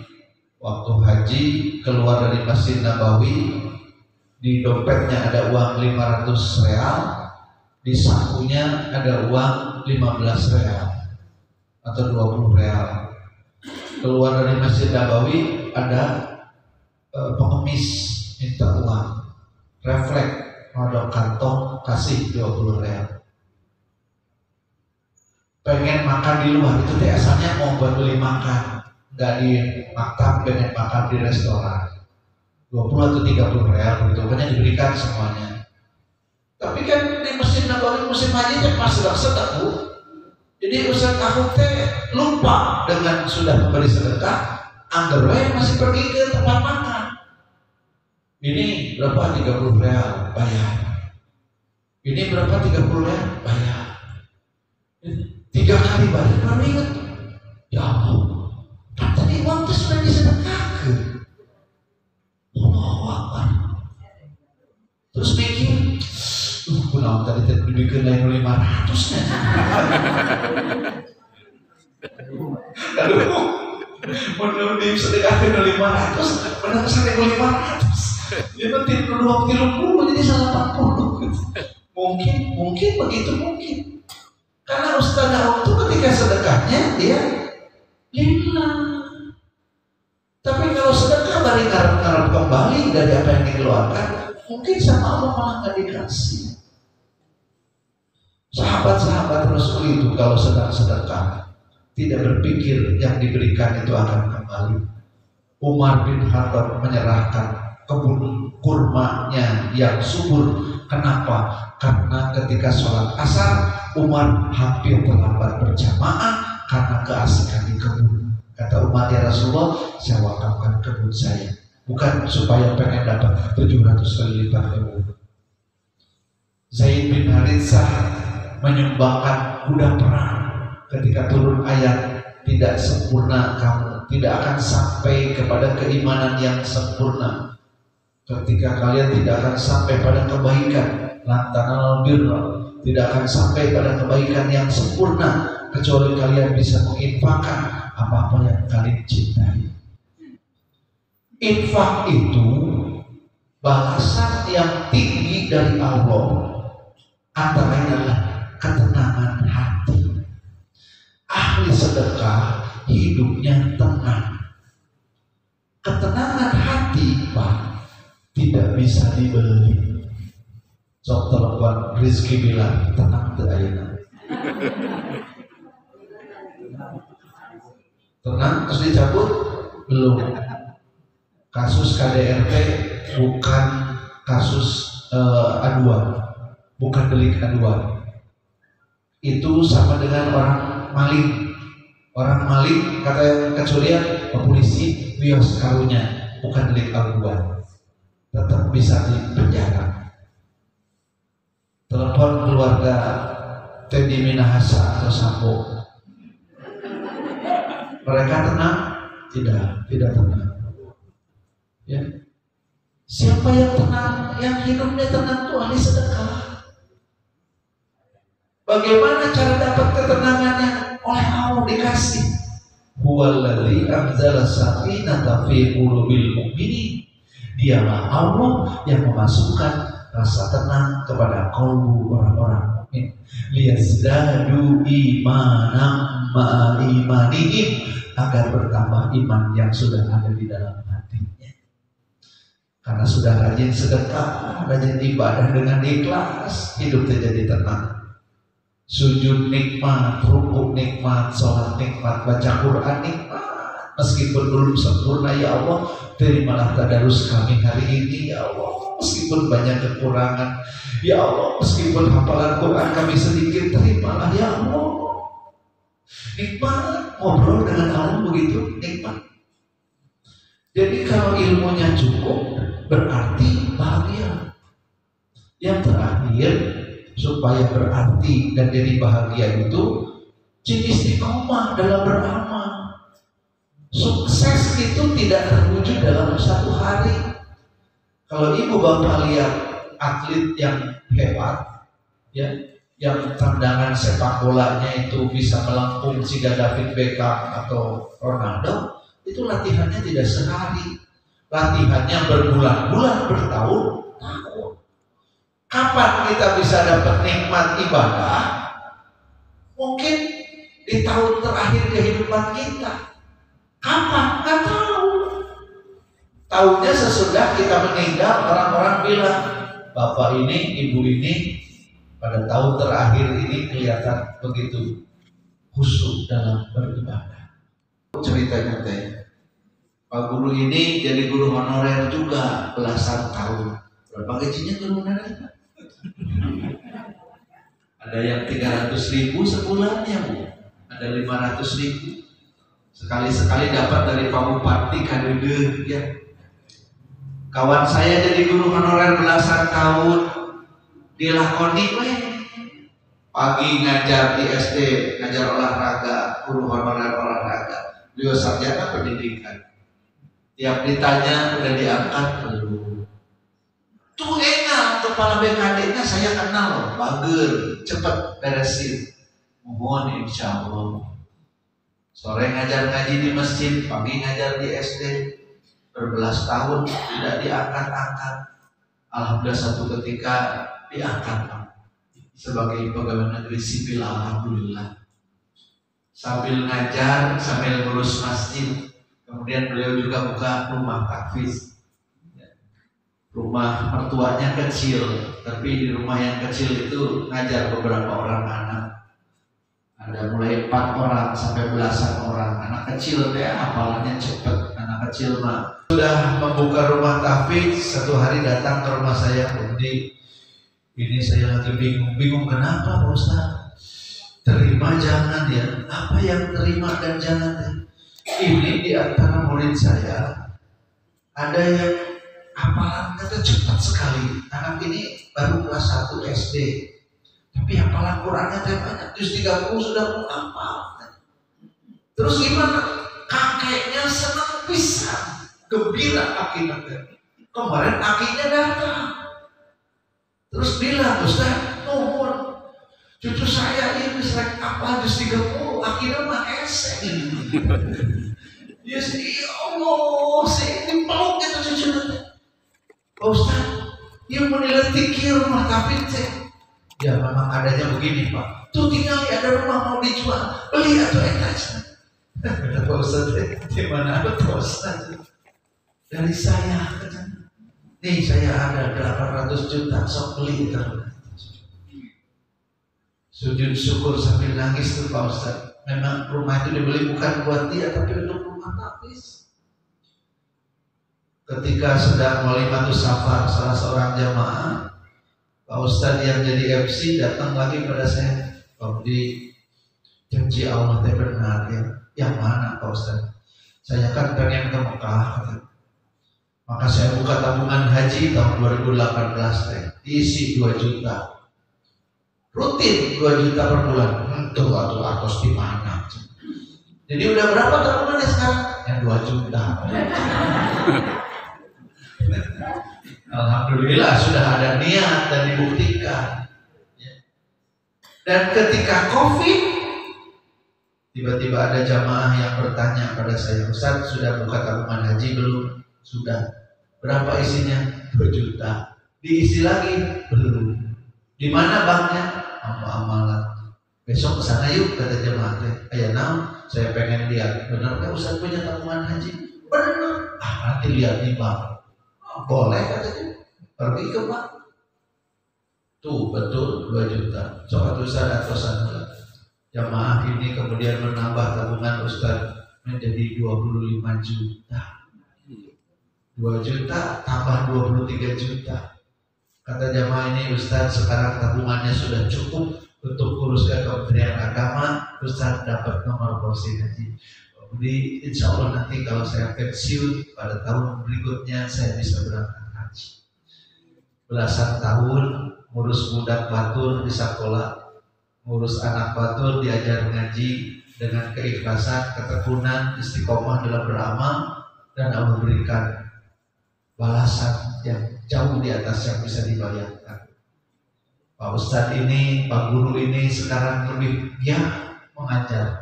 Speaker 4: waktu haji keluar dari Masjid Nabawi, di dompetnya ada uang 500 real, di sakunya ada uang 15 real atau 20 real. Keluar dari Masjid Nabawi ada pengemis minta uang, refleks nodok kantong kasih 20 real. Pengen makan di luar, itu teh asalnya mau buat beli makan, nggak di maktab, pengen makan di restoran, 20 atau 30 real begitu, banyak diberikan semuanya. Tapi kan di Masjid Nabawi musim haji teh masih sedekah Bu. Jadi Ustaz aku teh lupa dengan sudah memberi sedekah, anggar masih pergi ke tempat makan. Ini berapa 30 real bayar. Ini berapa 30 real bayar. 3 kali bayar baru ingat. Ya Allah, kan tadi uang itu sudah disedekahkan. Allahu Akbar. Terus mikir, kunaon tadi dibikin lain 500 nya. Aduh, menurut dia sedekahkan 500, menang 1.500. Dia nanti dulu 30 jadi 140. Mungkin begitu mungkin. Karena Ustaz Daud itu ketika sedekahnya dia lillah. Tapi kalau sedekah balik ngarep kembali dari apa yang dikeluarkan, mungkin sama Allah malah nggak dikasih. Sahabat-sahabat Rasul itu kalau sedang sedekah tidak berpikir yang diberikan itu akan kembali. Umar bin Khattab menyerahkan kebun kurmanya yang subur. Kenapa? Karena ketika sholat asar Umar hampir terlambat berjamaah karena keasikan di kebun. Kata Umar, ya Rasulullah, saya wakafkan kebun saya, bukan supaya pengen dapat 700 kali lipat kebun. Zaid bin Haritsah menyumbangkan kuda perang ketika turun ayat tidak sempurna kamu, tidak akan sampai kepada keimanan yang sempurna. Ketika kalian tidak akan sampai pada kebaikan, lantanal birra, tidak akan sampai pada kebaikan yang sempurna kecuali kalian bisa menginfakkan apa-apa yang kalian cintai. Infak itu balasan yang tinggi dari Allah, antara lain adalah ketenangan hati. Ahli sedekah hidupnya tenang. Ketenangan hati, Pak, tidak bisa dibeli. Sok telepon Rizky bilang tenang teu ayeuna. Tenang terus dicabut belum. Kasus KDRT bukan kasus aduan, bukan delik aduan. Itu sama dengan orang maling. Orang maling kata yang kecurian ke polisi, wios karunya, bukan delik aduan, tetap bisa dipenjara. Telepon keluarga Teddy Minahasa atau Sambo, mereka tenang? Tidak tenang. Ya. Siapa yang tenang? Yang hidupnya tenang itu ahli sedekah. Bagaimana cara dapat ketenangannya? Oleh Allah dikasih. Huwallazi anzala sakinata fi qulubil mu'minin. Dialah Allah yang memasukkan rasa tenang kepada kalbu orang-orang mukmin. Liyazdadu imanan ma'a imanihim, agar bertambah iman yang sudah ada di dalam hatinya. Karena sudah rajin sedekah, rajin ibadah dengan ikhlas, hidupnya jadi tenang. Sujud nikmat, rukuk nikmat, sholat nikmat, baca Quran nikmat. Meskipun belum sempurna, ya Allah, terimalah tadarus kami hari ini, ya Allah. Meskipun banyak kekurangan, ya Allah, meskipun hafalan Quran kami sedikit, terimalah, ya Allah. Nikmat, ngobrol dengan Allah begitu nikmat. Jadi kalau ilmunya cukup, berarti bahagia. Yang terakhir, supaya berarti dan jadi bahagia itu jenis istiqomah dalam beramal. Sukses itu tidak terwujud dalam satu hari. Kalau ibu bapak lihat atlet yang hebat, ya, yang tendangan sepak bolanya itu bisa melengkung jika David Beckham atau Ronaldo, itu latihannya tidak sehari, latihannya berbulan-bulan, bertahun-tahun. Kapan kita bisa dapat nikmat ibadah? Mungkin di tahun terakhir kehidupan kita. Kapan? Nggak tahu. Tahunya sesudah kita meninggal, orang-orang bilang, bapak ini, ibu ini pada tahun terakhir ini kelihatan begitu khusyuk dalam beribadah. Ceritanya teh, Pak guru ini jadi guru honorer juga belasan tahun. Berapa gajinya guru honorer? Ada yang 300.000 sebulannya, Bu. Ada 500.000. Sekali-sekali dapat dari Pak Bupati kadede, ya. Kawan saya jadi guru honorer belasan tahun, dilakoni weh. Pagi ngajar di SD, ngajar olahraga, guru honorer olahraga. Beliau sarjana pendidikan. Tiap ditanya udah diangkat belum. Tuh enak, kepala BKD-nya saya kenal, bager, cepet beresin. Mohon insya Allah. Sore ngajar ngaji di masjid, pagi ngajar di SD. Berbelas tahun tidak diangkat-angkat. Alhamdulillah satu ketika diangkat sebagai pegawai negeri sipil, alhamdulillah. Sambil ngajar, sambil ngurus masjid. Kemudian beliau juga buka rumah tahfiz. Rumah mertuanya kecil, tapi di rumah yang kecil itu ngajar beberapa orang anak. Ada mulai 4 orang sampai belasan orang. Anak kecil hafalannya cepat. Anak kecil mah sudah membuka rumah tahfidz. Satu hari datang ke rumah saya, Budi, ini saya lagi bingung kenapa Pak Ustaz? Terima jangan ya. Apa yang terima dan jangan ya? Ini di antara murid saya ada yang hafalannya tuh cepat sekali. Anak ini baru kelas 1 SD. Tapi hafalan Qurannya banyak, juz 30 sudah menghafal. Terus gimana? Kakeknya senang pisan, gembira akibatnya. Kemarin akinya datang. Terus bilang, Ustaz, mohon cucu saya ini sering hafal juz 30, akinya mah esek. Ya sih, Allah, ini peluk gitu cucunya. Pak Ustaz, dia menilai tikir rumah tahfidz. Ya memang adanya begini Pak. Tuh tinggal ada rumah mau dijual, beli atau etas. Pak Ustaz, di mana Pak Ustaz? Dari saya. Nih saya ada 800 juta, sok beli itu. Sujud syukur sambil nangis tuh Pak Ustaz. Memang rumah itu dibeli bukan buat dia, tapi untuk rumah tahfidz. Ketika sedang Walimatus Safar, salah seorang jamaah, Pak Ustadz yang jadi MC datang lagi pada saya, Pak Budi, janji Allah teh benar ya. Yang mana Pak Ustadz? Saya kan pengen ke Mekah. Maka saya buka tabungan haji tahun 2018 teh, isi 2 juta. Rutin 2 juta per bulan. Tuh atos di mana? Jadi udah berapa tabungannya sekarang? Yang 2 juta. Alhamdulillah sudah ada niat dan dibuktikan. Dan ketika COVID, tiba-tiba ada jamaah yang bertanya pada saya, Ustaz sudah buka tabungan haji belum? Sudah. Berapa isinya? 2 juta. Diisi lagi? Belum. Di mana banknya? Amalan. Besok kesana yuk kata jamaah. Ayo now, saya pengen lihat. Benar nggak Ustaz punya tabungan haji? Benar. Nanti lihat di bank. Boleh katanya, pergi ke bank. Tuh betul 2 juta. Coba Ustaz atau sana. Jamaah ini kemudian menambah tabungan Ustaz menjadi 25 juta. 2 juta tambah 23 juta. Kata jamaah ini, Ustaz sekarang tabungannya sudah cukup untuk urus ke Kementerian Agama. Ustaz dapat nomor polisi haji. Jadi insya Allah nanti kalau saya pensiun pada tahun berikutnya saya bisa berangkat haji. Belasan tahun ngurus budak batur di sekolah, ngurus anak batur diajar ngaji dengan keikhlasan, ketekunan, istiqomah dalam beramal, dan Allah berikan balasan yang jauh di atas yang bisa dibayangkan. Pak Ustadz ini, Pak Guru ini sekarang lebih mengajar.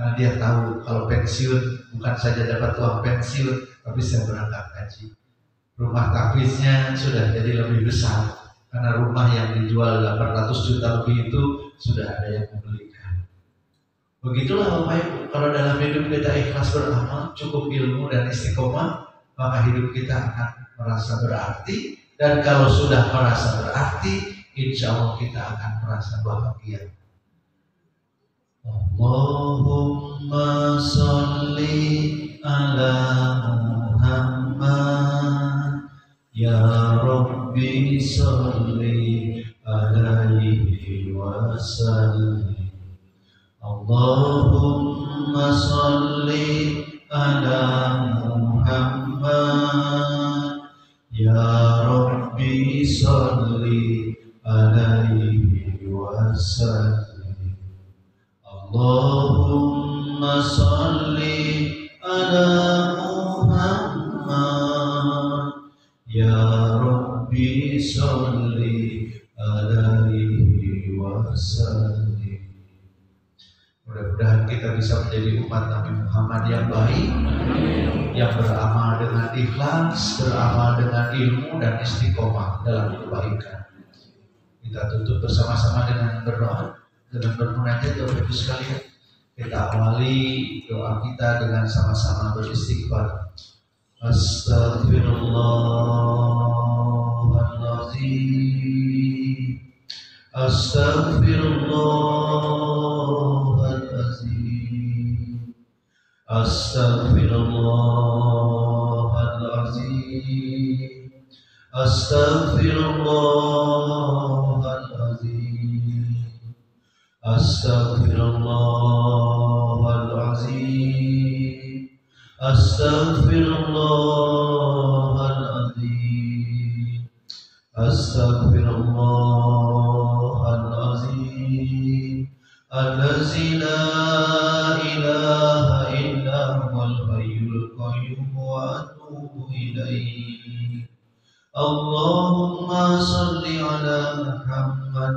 Speaker 4: Karena dia tahu kalau pensiun bukan saja dapat uang pensiun, tapi saya berangkat haji. Rumah tahfidznya sudah jadi lebih besar karena rumah yang dijual 800 juta lebih itu sudah ada yang membelikan. Begitulah Bapak Ibu, kalau dalam hidup kita ikhlas beramal, cukup ilmu dan istiqomah, maka hidup kita akan merasa berarti. Dan kalau sudah merasa berarti, insya Allah kita akan merasa bahagia. Allahumma sholli ala Muhammad, ya Rabbi sholli alaihi wa sallim. Allahumma sholli ala Muhammad, ya Rabbi sholli alaihi wa sallim. Allahumma sholli ala Muhammad, ya Rabbi sholli alaihi wa sallim. Mudah-mudahan kita bisa menjadi umat Nabi Muhammad yang baik, yang beramal dengan ikhlas, beramal dengan ilmu dan istiqomah dalam kebaikan. Kita tutup bersama-sama dengan berdoa, dengan bermunajat Bapak Ibu sekalian. Kita awali doa kita dengan sama-sama beristighfar. Astagfirullah
Speaker 3: العظيم أستغفر الله العظيم أستغفر الله العظيم أستغفر الله العظيم أستغفر الله العظيم أستغفر الله العظيم أستغفر الله العظيم الذي لا إله إلا هو الحي القيوم وأتوب إليه اللهم صل على محمد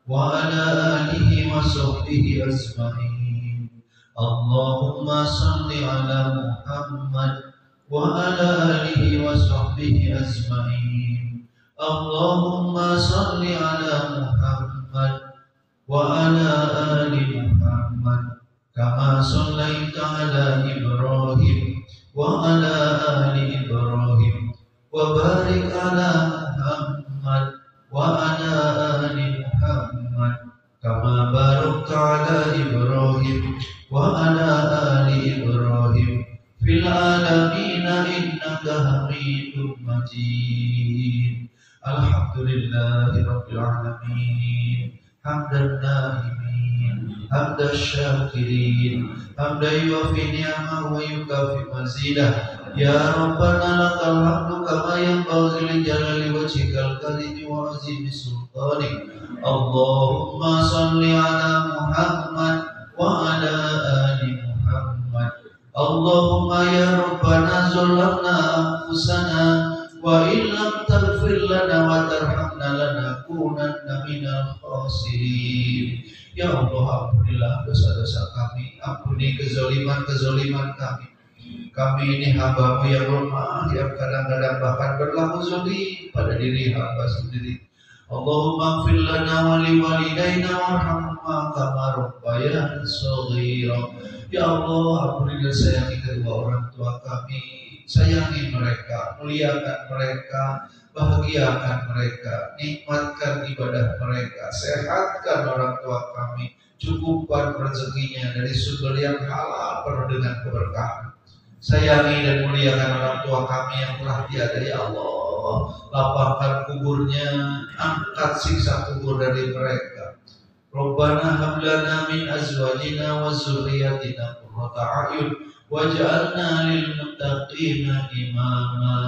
Speaker 3: وعلى آله وصحبه أجمعين اللهم صل على محمد وعلى آله وصحبه أجمعين اللهم صل على محمد وعلى آل محمد كما صليت على إبراهيم وعلى آل إبراهيم وبارك على محمد وعلى آل محمد كما باركت على إبراهيم وعلى آل إبراهيم في العالمين إنك حميد مجيد الحمد لله رب العالمين حمد النائمين حمد الشاكرين حمدا يوفي نعمه ويكافئ مزيده يا ربنا لك الحمد كما ينبغي لجلال وجهك الكريم وعظيم سلطانك اللهم صل على محمد وعلى آل محمد اللهم يا ربنا ظلمنا أنفسنا وإن لم تغفر لنا وترحمنا لنكونن من الخاسرين ya Allah ampunilah dosa-dosa kami ampuni kezaliman-kezaliman kami ini hamba-Mu yang lemah yang kadang-kadang bahkan berlaku zalim pada diri hamba sendiri Allahumma ighfir lana wa liwalidayna warhamhuma kama rabbayana shaghira ya Allah ampuni dan sayangi kedua orang tua kami sayangi mereka muliakan mereka bahagiakan mereka, nikmatkan ibadah mereka, sehatkan orang tua kami, cukupkan rezekinya dari sumber yang halal penuh dengan keberkahan. Sayangi dan muliakan orang tua kami yang telah tiada ya Allah, lapangkan kuburnya, angkat siksa kubur dari mereka. Rabbana hab lana min azwajina wa dzurriyyatina qurrata a'yun waj'alna lil muttaqina imama.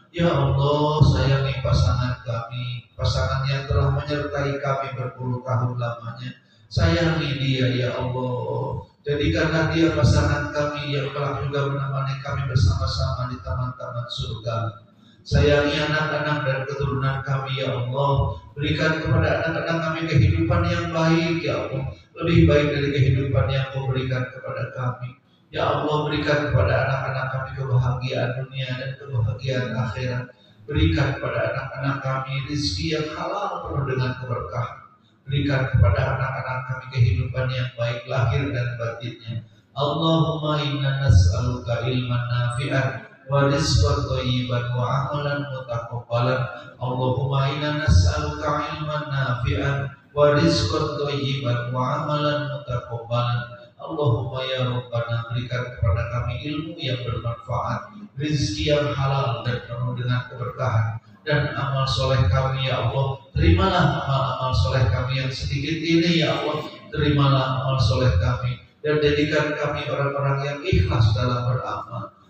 Speaker 3: Ya Allah, sayangi pasangan kami, pasangan yang telah menyertai kami berpuluh tahun lamanya. Sayangi dia ya Allah. Jadikanlah dia pasangan kami yang telah juga menemani kami bersama-sama di taman-taman surga. Sayangi anak-anak dan keturunan kami ya Allah. Berikan kepada anak-anak kami kehidupan yang baik ya Allah. Lebih baik dari kehidupan yang Kau berikan kepada kami. Ya Allah, berikan kepada anak-anak kami kebahagiaan dunia dan kebahagiaan akhirat. Berikan kepada anak-anak kami rezeki yang halal penuh dengan keberkahan. Berikan kepada anak-anak kami kehidupan yang baik lahir dan batinnya. Allahumma inna nas'aluka ilman nafi'an wa rizqan thayyiban wa amalan mutaqabbalan. Allahumma inna nas'aluka ilman nafi'an wa rizqan thayyiban wa amalan mutaqabbalan. Allahumma ya Rabbana berikan kepada kami ilmu yang bermanfaat, rezeki yang halal dan penuh dengan keberkahan, dan amal soleh kami ya Allah. Terimalah amal soleh kami yang sedikit ini ya Allah. Terimalah amal soleh kami dan jadikan kami orang-orang yang ikhlas dalam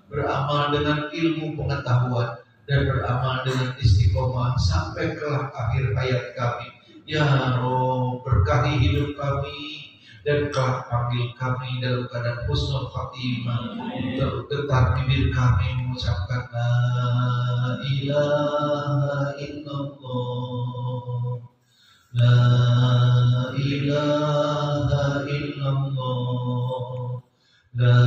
Speaker 3: beramal dengan ilmu pengetahuan dan beramal dengan istiqomah sampai kelak akhir hayat kami. Ya Rabb, berkahi hidup kami dan kelak panggil kami dalam keadaan husnul khatimah. Tergetar bibir kami mengucapkan la ilaha illallah, la ilaha illallah, la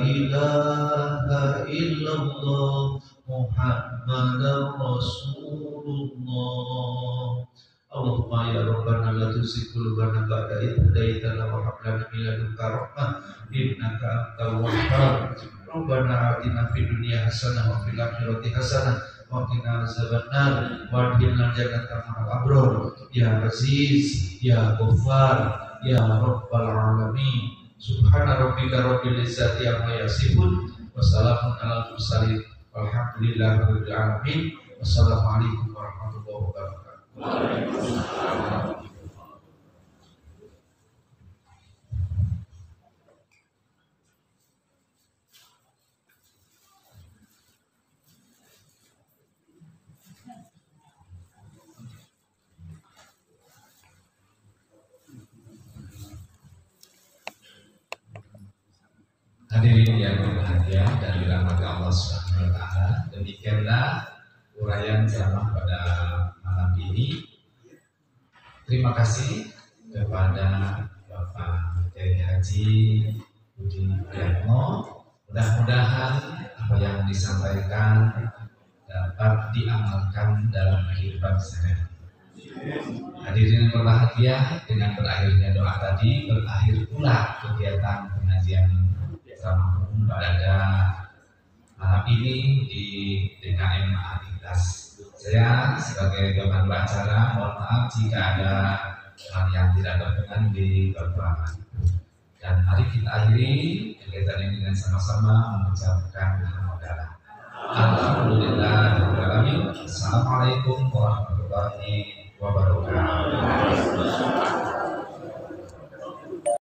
Speaker 3: ilaha illallah Muhammadar Rasulullah. Allahumma ya Rabbana la tuzigh qulubana ba'da idh hadaitana wa hab lana min ladunka rahmah innaka antal wahhab. Rabbana atina fid dunya hasanah wa fil akhirati hasanah
Speaker 4: وقنا عذاب النار وادخلنا الجنة مع الأبرار يا عزيز يا غفار يا رب العالمين سبحان ربك رب العزة عما يصفون وسلام على المرسلين والحمد لله رب العالمين والسلام عليكم ورحمة الله وبركاته.
Speaker 2: Hadirin yang berbahagia dari rahmat Allah Subhanahu wa taala, demikianlah uraian ceramah pada malam ini. Terima kasih kepada Bapak Kiai Haji Budi Priatno. Mudah-mudahan apa yang disampaikan dapat diamalkan dalam kehidupan sehari-hari. Hadirin yang berbahagia, dengan berakhirnya doa tadi berakhir pula kegiatan pengajian ceramah umum pada malam ini di DKM Al-Ikhlas. Saya sebagai pemandu acara mohon maaf jika ada hal yang tidak berkenan di perbuatan. Dan mari kita akhiri kegiatan ini dengan sama-sama mengucapkan alhamdulillah. Alhamdulillah. Assalamualaikum warahmatullahi wabarakatuh.